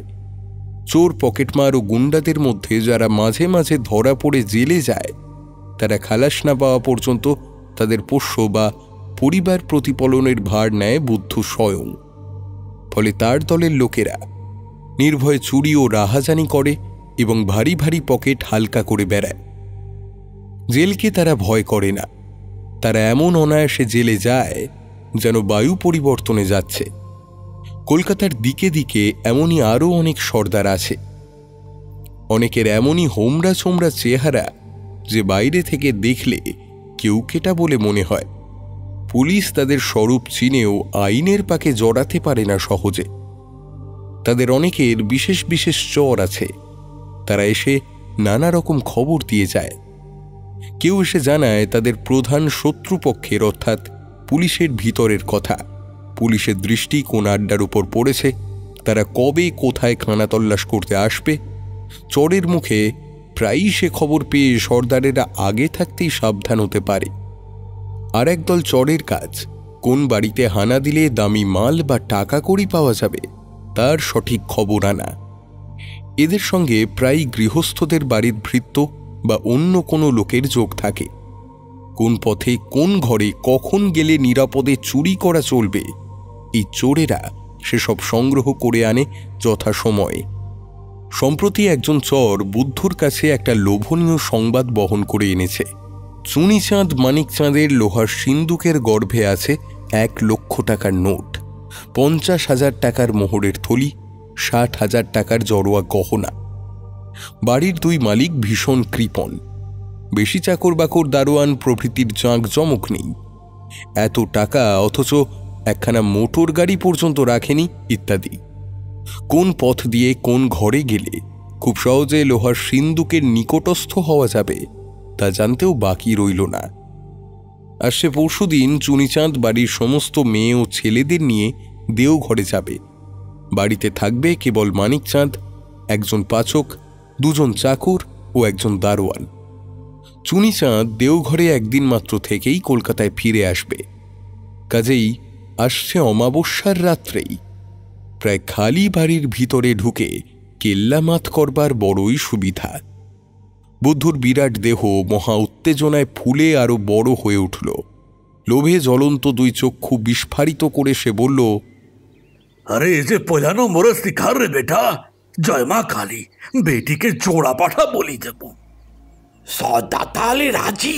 চোর, পকেটমার ও গুন্ডাদের মধ্যে যারা মাঝে মাঝে ধরা পড়ে জেলে যায়, তারা খালাস না পাওয়া পর্যন্ত তাদের পোষ্য বা পরিবার প্রতিপালনের ভার নেয় বুদ্ধু স্বয়ং। ফলে তার দলের লোকেরা নির্ভয়ে চুরি ও রাহাজানি করে এবং ভারী ভারী পকেট হালকা করে বেড়ায়। জেলকে তারা ভয় করে না। তারা এমন অনায়াসে জেলে যায় যেন বায়ু পরিবর্তনে যাচ্ছে। কলকাতার দিকে দিকে এমনই আরও অনেক সর্দার আছে। অনেকের এমনই হোমরা চোমরা চেহারা যে বাইরে থেকে দেখলে কেউ কেটা বলে মনে হয়। পুলিশ তাদের স্বরূপ চিনেও আইনের পাকে জড়াতে পারে না সহজে। তাদের অনেকের বিশেষ বিশেষ চর আছে, তারা এসে নানা রকম খবর দিয়ে যায়। কেউ এসে জানায় তাদের প্রধান শত্রুপক্ষের অর্থাৎ পুলিশের ভিতরের কথা। পুলিশের দৃষ্টি কোন আড্ডার উপর পড়েছে, তারা কবে কোথায় খানাতল্লাশ করতে আসবে। চোরের মুখে প্রায়ই সে খবর পেয়ে সর্দারেরা আগে থাকতেই সাবধান হতে পারে। আর একদল চোরের কাজ কোন বাড়িতে হানা দিলে দামি মাল বা টাকা কড়ি পাওয়া যাবে তার সঠিক খবর আনা। এদের সঙ্গে প্রায় গৃহস্থদের বাড়ির ভৃত্য বা অন্য কোনো লোকের যোগ থাকে। কোন পথে কোন ঘরে কখন গেলে নিরাপদে চুরি করা চলবে, এই চোরেরা সেসব সংগ্রহ করে আনে যথাসময়ে। সম্প্রতি একজন চোর বুদ্ধুর কাছে একটা লোভনীয় সংবাদ বহন করে এনেছে। চুনিচাঁদ মানিকচাঁদের লোহার সিন্দুকের গর্ভে আছে 1 লক্ষ টাকার নোট, 50,000 টাকার মোহরের থলি, 60,000 টাকার জড়োয়া গহনা। বাড়ির 2 মালিক ভীষণ কৃপণ, বেশি চাকর বাকর দারোয়ান প্রভৃতির জাঁকজমক নেই। এত টাকা অথচ একখানা মোটর গাড়ি পর্যন্ত রাখেনি, ইত্যাদি। কোন পথ দিয়ে কোন ঘরে গেলে খুব সহজে লোহার সিন্দুকের নিকটস্থ হওয়া যাবে তা জানতেও বাকি রইল না। আর সে পরশুদিন চুনিচাঁদ বাড়ির সমস্ত মেয়ে ও ছেলেদের নিয়ে দেওঘরে যাবে। বাড়িতে থাকবে কেবল মানিকচাঁদ, একজন পাচক, 2 জন চাকর ও একজন দারোয়ান। চুনিচাঁদ দেওঘরে একদিন মাত্র থেকেই কলকাতায় ফিরে আসবে। কাজেই আসছে অমাবস্যার রাত্রেই। প্রায় খালি বাড়ির ভিতরে ঢুকে কেল্লামাত করবার বড়ই সুবিধা। বুদ্ধুর বিরাট দেহ মহা উত্তেজনায় ফুলে আরো বড় হয়ে উঠল। লোভে জ্বলন্ত 2 চক্ষু বিস্ফারিত করে সে বলল, अरे इसे पहचानो मोरा सिखा रे बेटा। जय माँ काली, बेटी के जोड़ा पाठा बोली देव। सौदा ताले राजी।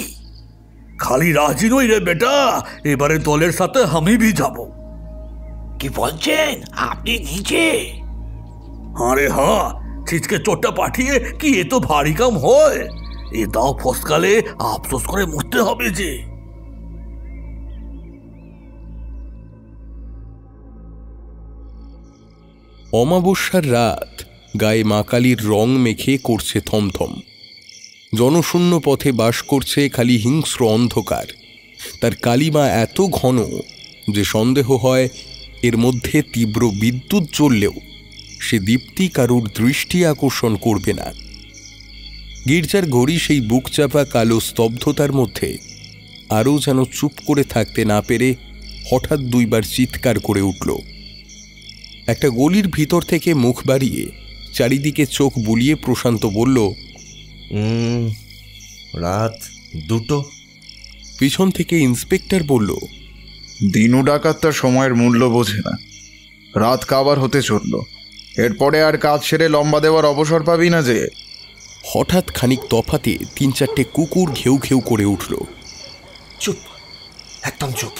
खाली राजी नई रे बेटा, एबारे दलेर साथे हमी भी जाबो। কি বলছেন আপনি নিজে? আরে হ্যাঁ, ছিচকে চোটটা পাঠিয়ে কি এ তো ভারী কাম হয়? এ দাও ফসকালে আফসোস করে মরতে হবে যে। অমাবস্যার রাত গায়ে মা কালীর রং মেখে করছে থমথম। জনশূন্য পথে বাস করছে খালি হিংস্র অন্ধকার। তার কালিমা এত ঘন যে সন্দেহ হয় এর মধ্যে তীব্র বিদ্যুৎ জ্বললেও সে দীপ্তি কারুর দৃষ্টি আকর্ষণ করবে না। গির্জার ঘড়ি সেই বুকচাপা কালো স্তব্ধতার মধ্যে আরও যেন চুপ করে থাকতে না পেরে হঠাৎ 2 বার চিৎকার করে উঠল। একটা গলির ভিতর থেকে মুখ বাড়িয়ে চারিদিকে চোখ বুলিয়ে প্রশান্ত বলল, রাত 2টো। পিছন থেকে ইন্সপেক্টর বলল, দিনু ডাকাত তার সময়ের মূল্য বোঝে না। রাত কাবার হতে চলল, এরপরে আর কাজ সেরে লম্বা দেওয়ার অবসর পাবি না যে। হঠাৎ খানিক তফাতে 3-4টে কুকুর ঘেউ ঘেউ করে উঠল। চুপ, একদম চুপ।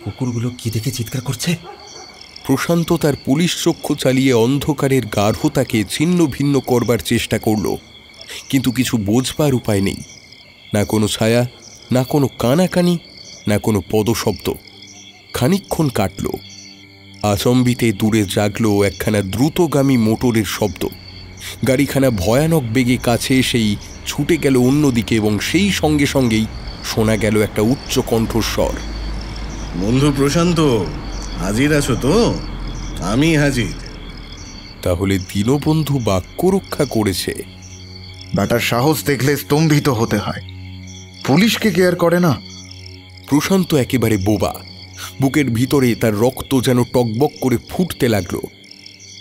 কুকুরগুলো কি দেখে চিৎকার করছে? প্রশান্ত তার পুলিশ চক্ষু চালিয়ে অন্ধকারের গাঢ়তাকে ছিন্ন ভিন্ন করবার চেষ্টা করল, কিন্তু কিছু বোঝবার উপায় নেই। না কোনো ছায়া, না কোনো কানাকানি, না কোনো পদশব্দ। খানিকক্ষণ কাটল। আচম্বিতে দূরে জাগল একখানা দ্রুতগামী মোটরের শব্দ। গাড়িখানা ভয়ানক বেগে কাছে এসেই ছুটে গেল অন্যদিকে এবং সেই সঙ্গে সঙ্গেই শোনা গেল একটা উচ্চ কণ্ঠস্বর। বন্ধু প্রশান্ত, হাজির আছো তো? আমি হাজির। তাহলে দীনবন্ধু বাক্য রক্ষা করেছে। ব্যাটার সাহস দেখলে স্তম্ভিত হতে হয়। পুলিশকে কেয়ার করে না। প্রশান্ত একেবারে বোবা। বুকের ভিতরে তার রক্ত যেন টকবক করে ফুটতে লাগল।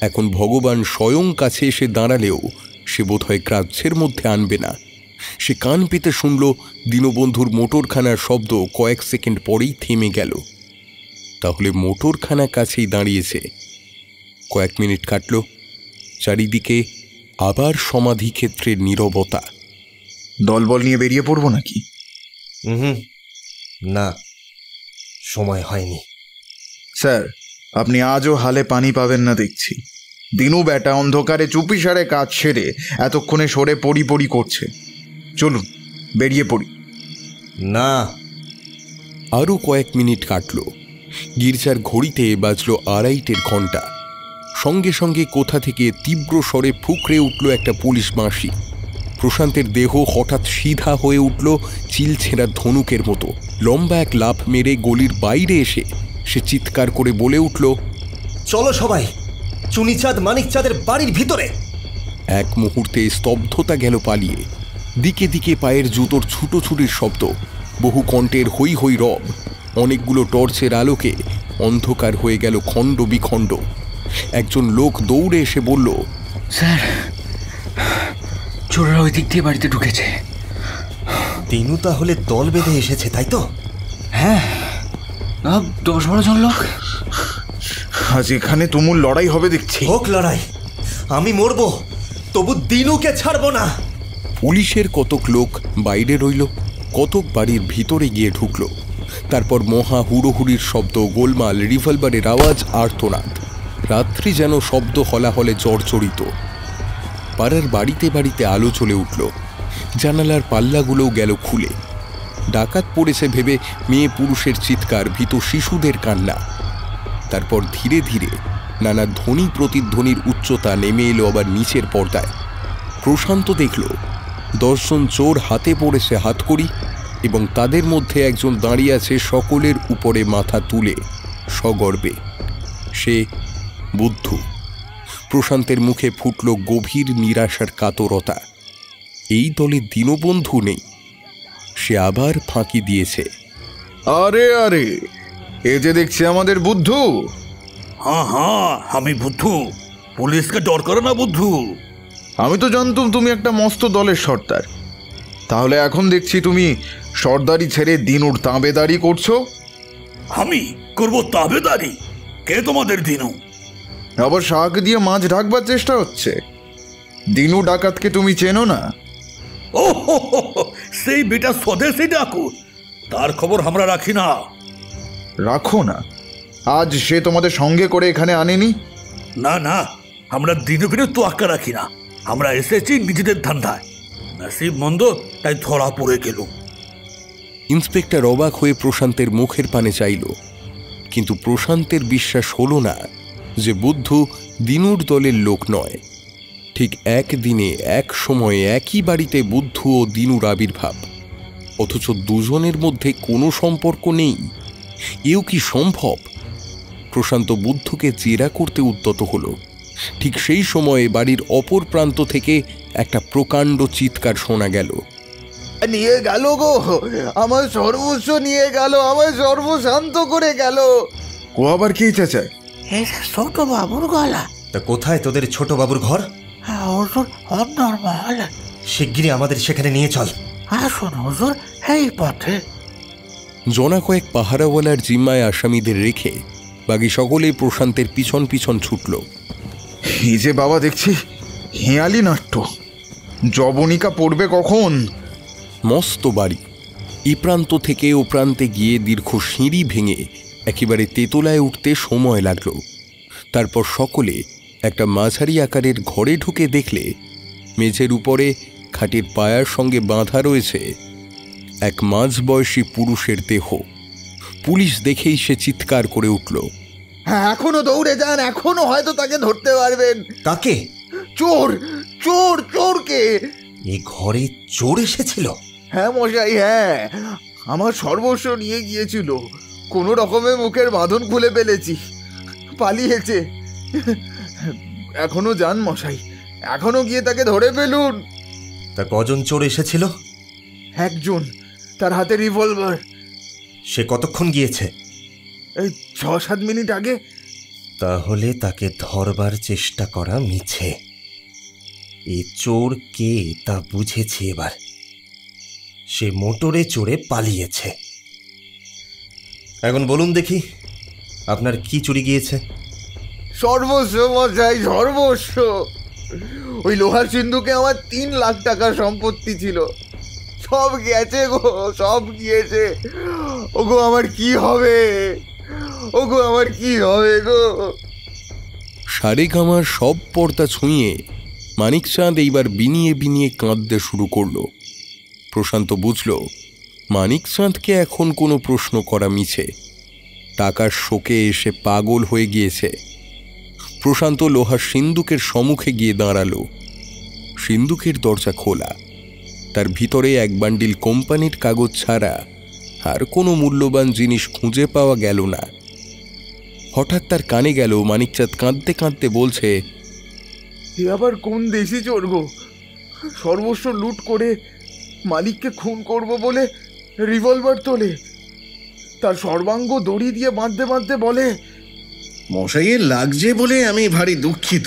এখন ভগবান স্বয়ং কাছে এসে দাঁড়ালেও সে বোধহয় গ্রাহ্যের মধ্যে আনবে না। সে কান পেতে শুনল দীনবন্ধুর মোটরখানার শব্দ কয়েক সেকেন্ড পরেই থেমে গেল। তাহলে মোটরখানা কাছেই দাঁড়িয়েছে। কয়েক মিনিট কাটল। চারিদিকে আবার সমাধি ক্ষেত্রের নীরবতা। দলবল নিয়ে বেরিয়ে পড়বো নাকি? না, সময় হয়নি। স্যার, আপনি আজও হালে পানি পাবেন না দেখছি। দিনু ব্যাটা অন্ধকারে চুপিসারে কাজ সেরে এতক্ষণে সরে পড়ি করছে। চলুন বেরিয়ে পড়ি। না। আরও কয়েক মিনিট কাটল। গির্জার ঘড়িতে বাজল 2:30 ঘণ্টা। সঙ্গে সঙ্গে কোথা থেকে তীব্র স্বরে ফুঁকড়ে উঠল একটা পুলিশ বাঁশি। প্রশান্তের দেহ হঠাৎ সিধা হয়ে উঠল চিলছেঁড়া ধনুকের মতো। লম্বা এক লাফ মেরে গলির বাইরে এসে সে চিৎকার করে বলে উঠল, চলো সবাই, চুনিচাঁদ মানিকচাঁদের বাড়ির ভিতরে। এক মুহূর্তে স্তব্ধতা গেল পালিয়ে। দিকে দিকে পায়ের জুতোর ছুটোছুটির শব্দ, বহু কণ্ঠের হৈ হৈ রব, অনেকগুলো টর্চের আলোকে অন্ধকার হয়ে গেল খণ্ড বিখণ্ড। একজন লোক দৌড়ে এসে বলল, স্যার, চোররা ওই দিক দিয়ে বাড়িতে ঢুকেছে। দিনু তাহলে দল বেঁধে এসেছে, তাই তো? হ্যাঁ, 10-12 জন লোক। আজ এখানে তুমুল লড়াই হবে দেখছি। হোক লড়াই, আমি মরবো তবু দিনুকে ছাড়বো না। পুলিশের কতক লোক বাইরে রইল, কতক বাড়ির ভিতরে গিয়ে ঢুকল। তারপর মহা হুড়োহুড়ির শব্দ, গোলমাল, রিভলভারের আওয়াজ, আর্তনাদ। রাত্রি যেন শব্দ হলাহলে জর্জরিত। পাড়ার বাড়িতে বাড়িতে আলো জ্বলে উঠল, জানালার পাল্লাগুলোও গেল খুলে। ডাকাত পড়েছে ভেবে মেয়ে পুরুষের চিৎকার, ভীত শিশুদের কান্না। তারপর ধীরে ধীরে নানা ধ্বনি প্রতিধ্বনির উচ্চতা নেমে এলো আবার নিচের পর্দায়। প্রশান্ত দেখল 10 জন চোর হাতে পড়েছে হাতকড়ি, এবং তাদের মধ্যে একজন দাঁড়িয়ে আছে সকলের উপরে মাথা তুলে সগর্বে। সে বুদ্ধু। প্রশান্তের মুখে ফুটল গভীর নিরাশার কাতরতা। এই দলে দীনবন্ধু নেই, সে আবার ফাঁকি দিয়েছে। আরে আরে, এ যে দেখছি আমাদের বুদ্ধু। হ্যাঁ হ্যাঁ, আমি বুদ্ধু। পুলিশকে ডর করে না বুদ্ধু। আমি তো জানতাম তুমি একটা মস্ত দলের সর্দার, তাহলে এখন দেখছি তুমি সর্দারি ছেড়ে দিনুর তাঁবেদারি করছো। আমি করব তাবেদারি? কে তোমাদের দিনু? আবার শাক দিয়ে মাছ ঢাকবার চেষ্টা হচ্ছে। দিনু ডাকাতকে তুমি চেনো না? ও হো হো, সেই বেটা স্বদেশী ডাকুত, তার খবর আমরা রাখি না। রাখো না? আজ সে তোমাদের সঙ্গে করে এখানে আনেনি? না না, আমরা দিনে ফিরে তো আক্কা রাখি না। আমরা এসেছি নিজেদের ধান্দায়। নসিব মন্দ, তাই ধরা পড়ে গেল। ইন্সপেক্টর অবাক হয়ে প্রশান্তের মুখের পানে চাইল, কিন্তু প্রশান্তের বিশ্বাস হল না যে বুদ্ধু দিনুর দলের লোক নয়। ঠিক একদিনে এক সময়ে একই বাড়িতে বুদ্ধু ও দিনুর আবির্ভাব, অথচ দুজনের মধ্যে কোনো সম্পর্ক নেই। এও কি সম্ভব? প্রশান্ত বুদ্ধুকে জেরা করতে উদ্যত হল। ঠিক সেই সময়ে বাড়ির অপর প্রান্ত থেকে একটা প্রকাণ্ড চিৎকার শোনা গেল। নিয়ে গেল গো, আমার সর্বস্ব নিয়ে গেল, আমার সর্বশান্ত করে গেল। ও আবার কি চাচায়? ছোট বাবুর গলা। তা কোথায় তোদের ছোট বাবুর ঘর? হুজুর, নরমাল। শিগগিরই আমাদের সেখানে নিয়ে চল। আসুন হুজুর, এই পথে। জনা কয়েক পাহারাওয়ালার জিম্মায় আসামিদের রেখে বাকি সকলেই প্রশান্তের পিছন পিছন ছুটল। এই যে বাবা দেখছি হেঁয়ালি নাট্য, জবনিকা পড়বে কখন? মস্ত বাড়ি, এ প্রান্ত থেকে ও প্রান্তে গিয়ে দীর্ঘ সিঁড়ি ভেঙে একেবারে তেতলায় উঠতে সময় লাগলো। তারপর সকলে একটা মাঝারি আকারের ঘরে ঢুকে দেখলে মেঝের উপরে খাটের পায়ার সঙ্গে বাঁধা রয়েছে এক মাঝবয়সী পুরুষের দেহ। পুলিশ দেখেই সে চিৎকার করে উঠল, হ্যাঁ, এখনো দৌড়ে যান, এখনো হয়তো তাকে ধরতে পারবেন। কাকে? চোর, চোর, চোরকে। এই ঘরে চোর এসেছিল? হ্যাঁ মশাই, হ্যাঁ, আমার সর্বস্ব নিয়ে গিয়েছিল। কোনো রকমে মুখের বাঁধন খুলে ফেলেছি, পালিয়েছে। এখনো যান মশাই, এখনো গিয়ে তাকে ধরে ফেলুন। তা কজন চোর এসেছিল? একজন, তার হাতে রিভলভার। সে কতক্ষণ গিয়েছে? এই 6-7 মিনিট আগে। তাহলে তাকে ধরবার চেষ্টা করা মিছে। এই চোর কে তা বুঝেছি এবার। সে মোটরে চড়ে পালিয়েছে। এখন বলুন দেখি, আপনার কি চুরি গিয়েছে? সর্বস্ব মশাই, সর্বস্ব। ওই লোহার সিন্ধুকে আমার 3 লাখ টাকার সম্পত্তি ছিল, সব গেছে গো, সব গিয়েছে। ওগো আমার কি হবে? ওগো আমার কি হবে গো? সারেগামার সব পর্দা ছুঁয়ে মানিকচাঁদ এইবার বিনিয়ে বিনিয়ে কাঁদতে শুরু করল। প্রশান্ত বুঝল মানিকচাঁদকে এখন কোনো প্রশ্ন করা মিছে। টাকার শোকে এসে পাগল হয়ে গিয়েছে। প্রশান্ত লোহার সিন্দুকের সম্মুখে গিয়ে দাঁড়ালো। সিন্দুকের দরজা খোলা। তার ভিতরে এক বান্ডিল কোম্পানির কাগজ ছাড়া আর কোনো মূল্যবান জিনিস খুঁজে পাওয়া গেল না। হঠাৎ তার কানে গেল মানিকচাঁদ কাঁদতে কাঁদতে বলছে, এ আবার কোন দেশি চোর গো? সর্বস্ব লুট করে মালিককে খুন করব বলে রিভলভার তোলে, তার সর্বাঙ্গ দড়ি দিয়ে বাঁধতে বাঁধতে বলে, মশাইয়ের লাগছে বলে আমি ভারী দুঃখিত।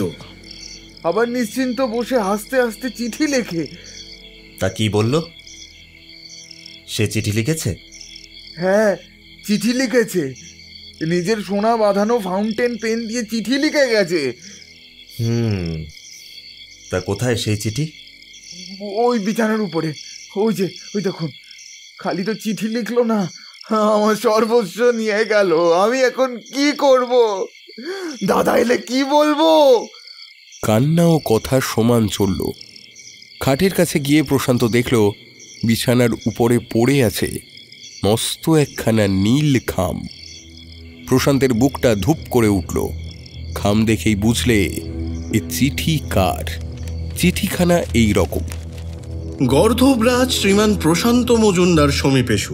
আবার নিশ্চিন্ত বসে হাসতে হাসতে চিঠি লেখে। তা কি বলল? সে চিঠি লিখেছে? হ্যাঁ, চিঠি লিখেছে। নিজের সোনা বাঁধানো ফাউন্টেন পেন দিয়ে চিঠি লিখে গেছে। তা কোথায় সেই চিঠি? ওই বিছানার উপরে। ওই যে, ওই দেখুন। খালি তো চিঠি লিখলো না, আমার সর্বস্ব নিয়ে গেল। আমি এখন কি করব? দাদা এলে কি বলবো? কান্না ও কথা সমান চলল। খাটের কাছে গিয়ে প্রশান্ত দেখল বিছানার উপরে পড়ে আছে মস্ত একখানা নীল খাম। প্রশান্তের বুকটা ধূপ করে উঠল। খাম দেখেই বুঝলে এ চিঠি কার। চিঠিখানা এই রকম: গর্ধবরাজ শ্রীমান প্রশান্ত মজুমদার সমীপেশু,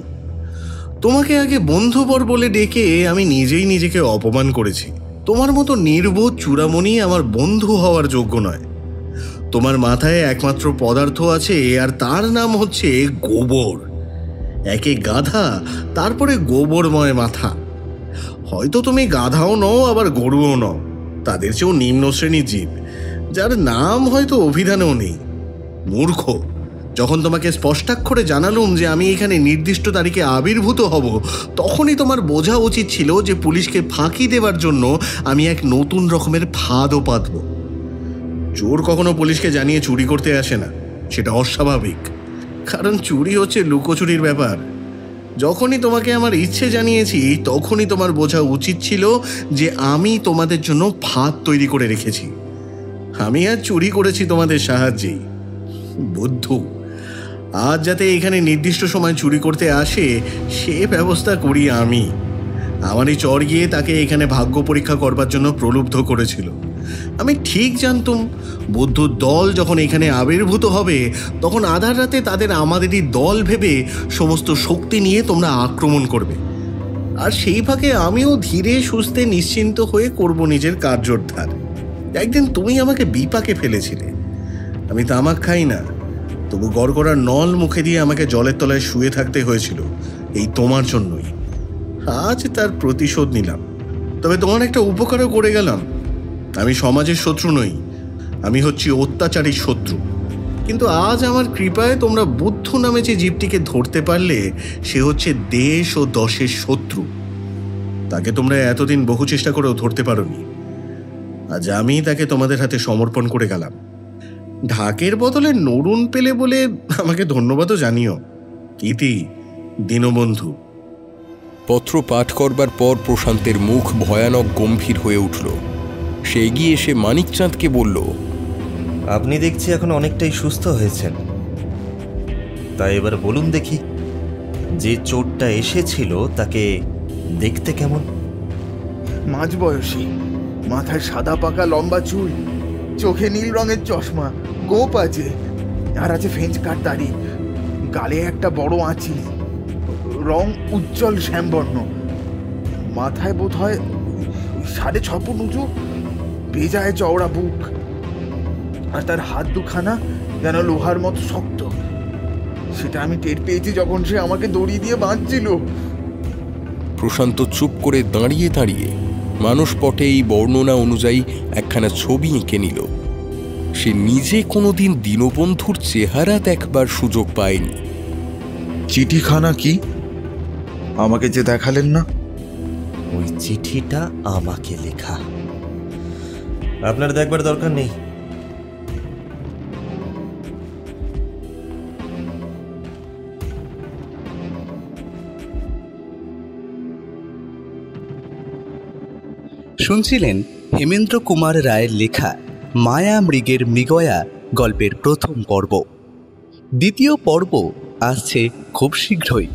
তোমাকে আগে বন্ধুবর বলে ডেকে আমি নিজেই নিজেকে অপমান করেছি। তোমার মতো নির্বোধ চূড়ামণি আমার বন্ধু হওয়ার যোগ্য নয়। তোমার মাথায় একমাত্র পদার্থ আছে, আর তার নাম হচ্ছে গোবর। একে গাধা, তারপরে গোবরময় মাথা। হয়তো তুমি গাধাও নও, আবার গরুও নও, তাদের চেয়েও নিম্ন শ্রেণীর জীব, যার নাম হয়তো অভিধানেও নেই। মূর্খ। যখন তোমাকে স্পষ্টাক্ষরে জানালুম যে আমি এখানে নির্দিষ্ট তারিখে আবির্ভূত হব, তখনই তোমার বোঝা উচিত ছিল যে পুলিশকে ফাঁকি দেওয়ার জন্য আমি এক নতুন রকমের ফাঁদও পাতব। চোর কখনো পুলিশকে জানিয়ে চুরি করতে আসে না, সেটা অস্বাভাবিক। কারণ চুরি হচ্ছে লুকোচুরির ব্যাপার। যখনই তোমাকে আমার ইচ্ছে জানিয়েছি, তখনই তোমার বোঝা উচিত ছিল যে আমি তোমাদের জন্য ফাঁদ তৈরি করে রেখেছি। আমি আজ চুরি করেছি তোমাদের সাহায্যেই। বুদ্ধু, আজ যাতে এখানে নির্দিষ্ট সময় চুরি করতে আসে সে ব্যবস্থা করি আমি। আমারই চর গিয়ে তাকে এখানে ভাগ্য পরীক্ষা করবার জন্য প্রলুব্ধ করেছিল। আমি ঠিক জানতুম বুদ্ধুর দল যখন এখানে আবির্ভূত হবে, তখন আধার রাতে তাদের আমাদেরই দল ভেবে সমস্ত শক্তি নিয়ে তোমরা আক্রমণ করবে। আর সেই ফাঁকে আমিও ধীরে সুস্থে নিশ্চিন্ত হয়ে করব নিজের কার্যোদ্ধার। একদিন তুমি আমাকে বিপাকে ফেলেছিলে। আমি তামাক খাই না, তবু গড়গড়ার নল মুখে দিয়ে আমাকে জলের তলায় শুয়ে থাকতে হয়েছিল এই তোমার জন্যই। আজ তার প্রতিশোধ নিলাম। তবে তোমার একটা উপকারও করে গেলাম। আমি সমাজের শত্রু নই, আমি হচ্ছি অত্যাচারীর শত্রু। কিন্তু আজ আমার কৃপায় তোমরা বুদ্ধ নামে যে জীবটিকে ধরতে পারলে, সে হচ্ছে দেশ ও দশের শত্রু। তাকে তোমরা এতদিন বহু চেষ্টা করেও ধরতে পারোনি। আজ আমি তাকে তোমাদের হাতে সমর্পণ করে গেলাম। ঢাকের বদলে নরুন পেলে বলে আমাকে ধন্যবাদও জানিও। ইতি, দীনবন্ধু। পত্র পাঠ করবার পর প্রশান্তের মুখ ভয়ানক গম্ভীর হয়ে উঠল। সে এগিয়ে এসে মানিকচাঁদকে বলল, আপনি দেখছি এখন অনেকটাই সুস্থ হয়েছেন। তাই এবার বলুন দেখি, যে চোরটা এসেছিল তাকে দেখতে কেমন? মাঝ বয়সী, মাথায় সাদা পাকা লম্বা চুল, চোখে নীল রঙের চশমা, গোপ আছে, আর আছে ফেঞ্চ কাট দাড়ি, গালে একটা বড় আঁচি, রং উজ্জ্বল শ্যামবর্ণ, মাথায় বোধ হয় 6.5 ফুট উঁচু, বেজায় চওড়া বুক, আর তার হাত দুখানা যেন লোহার মতো শক্ত। সেটা আমি টের পেয়েছি যখন সে আমাকে দড়ি দিয়ে বাঁধছিল। প্রশান্ত চুপ করে দাঁড়িয়ে দাঁড়িয়ে মানসপটে এই বর্ণনা অনুযায়ী একখানা ছবি এঁকে নিল। সে নিজে কোনোদিন দীনবন্ধুর চেহারা দেখবার সুযোগ পায়নি। চিঠিখানা কি আমাকে যে দেখালেন না? ওই চিঠিটা আমাকে লেখা। আপনার দেখবার দরকার নেই। শুনছিলেন হেমেন্দ্র কুমার রায়ের লেখা মায়া মৃগের মৃগয়া গল্পের প্রথম পর্ব। দ্বিতীয় পর্ব আসছে খুব শীঘ্রই।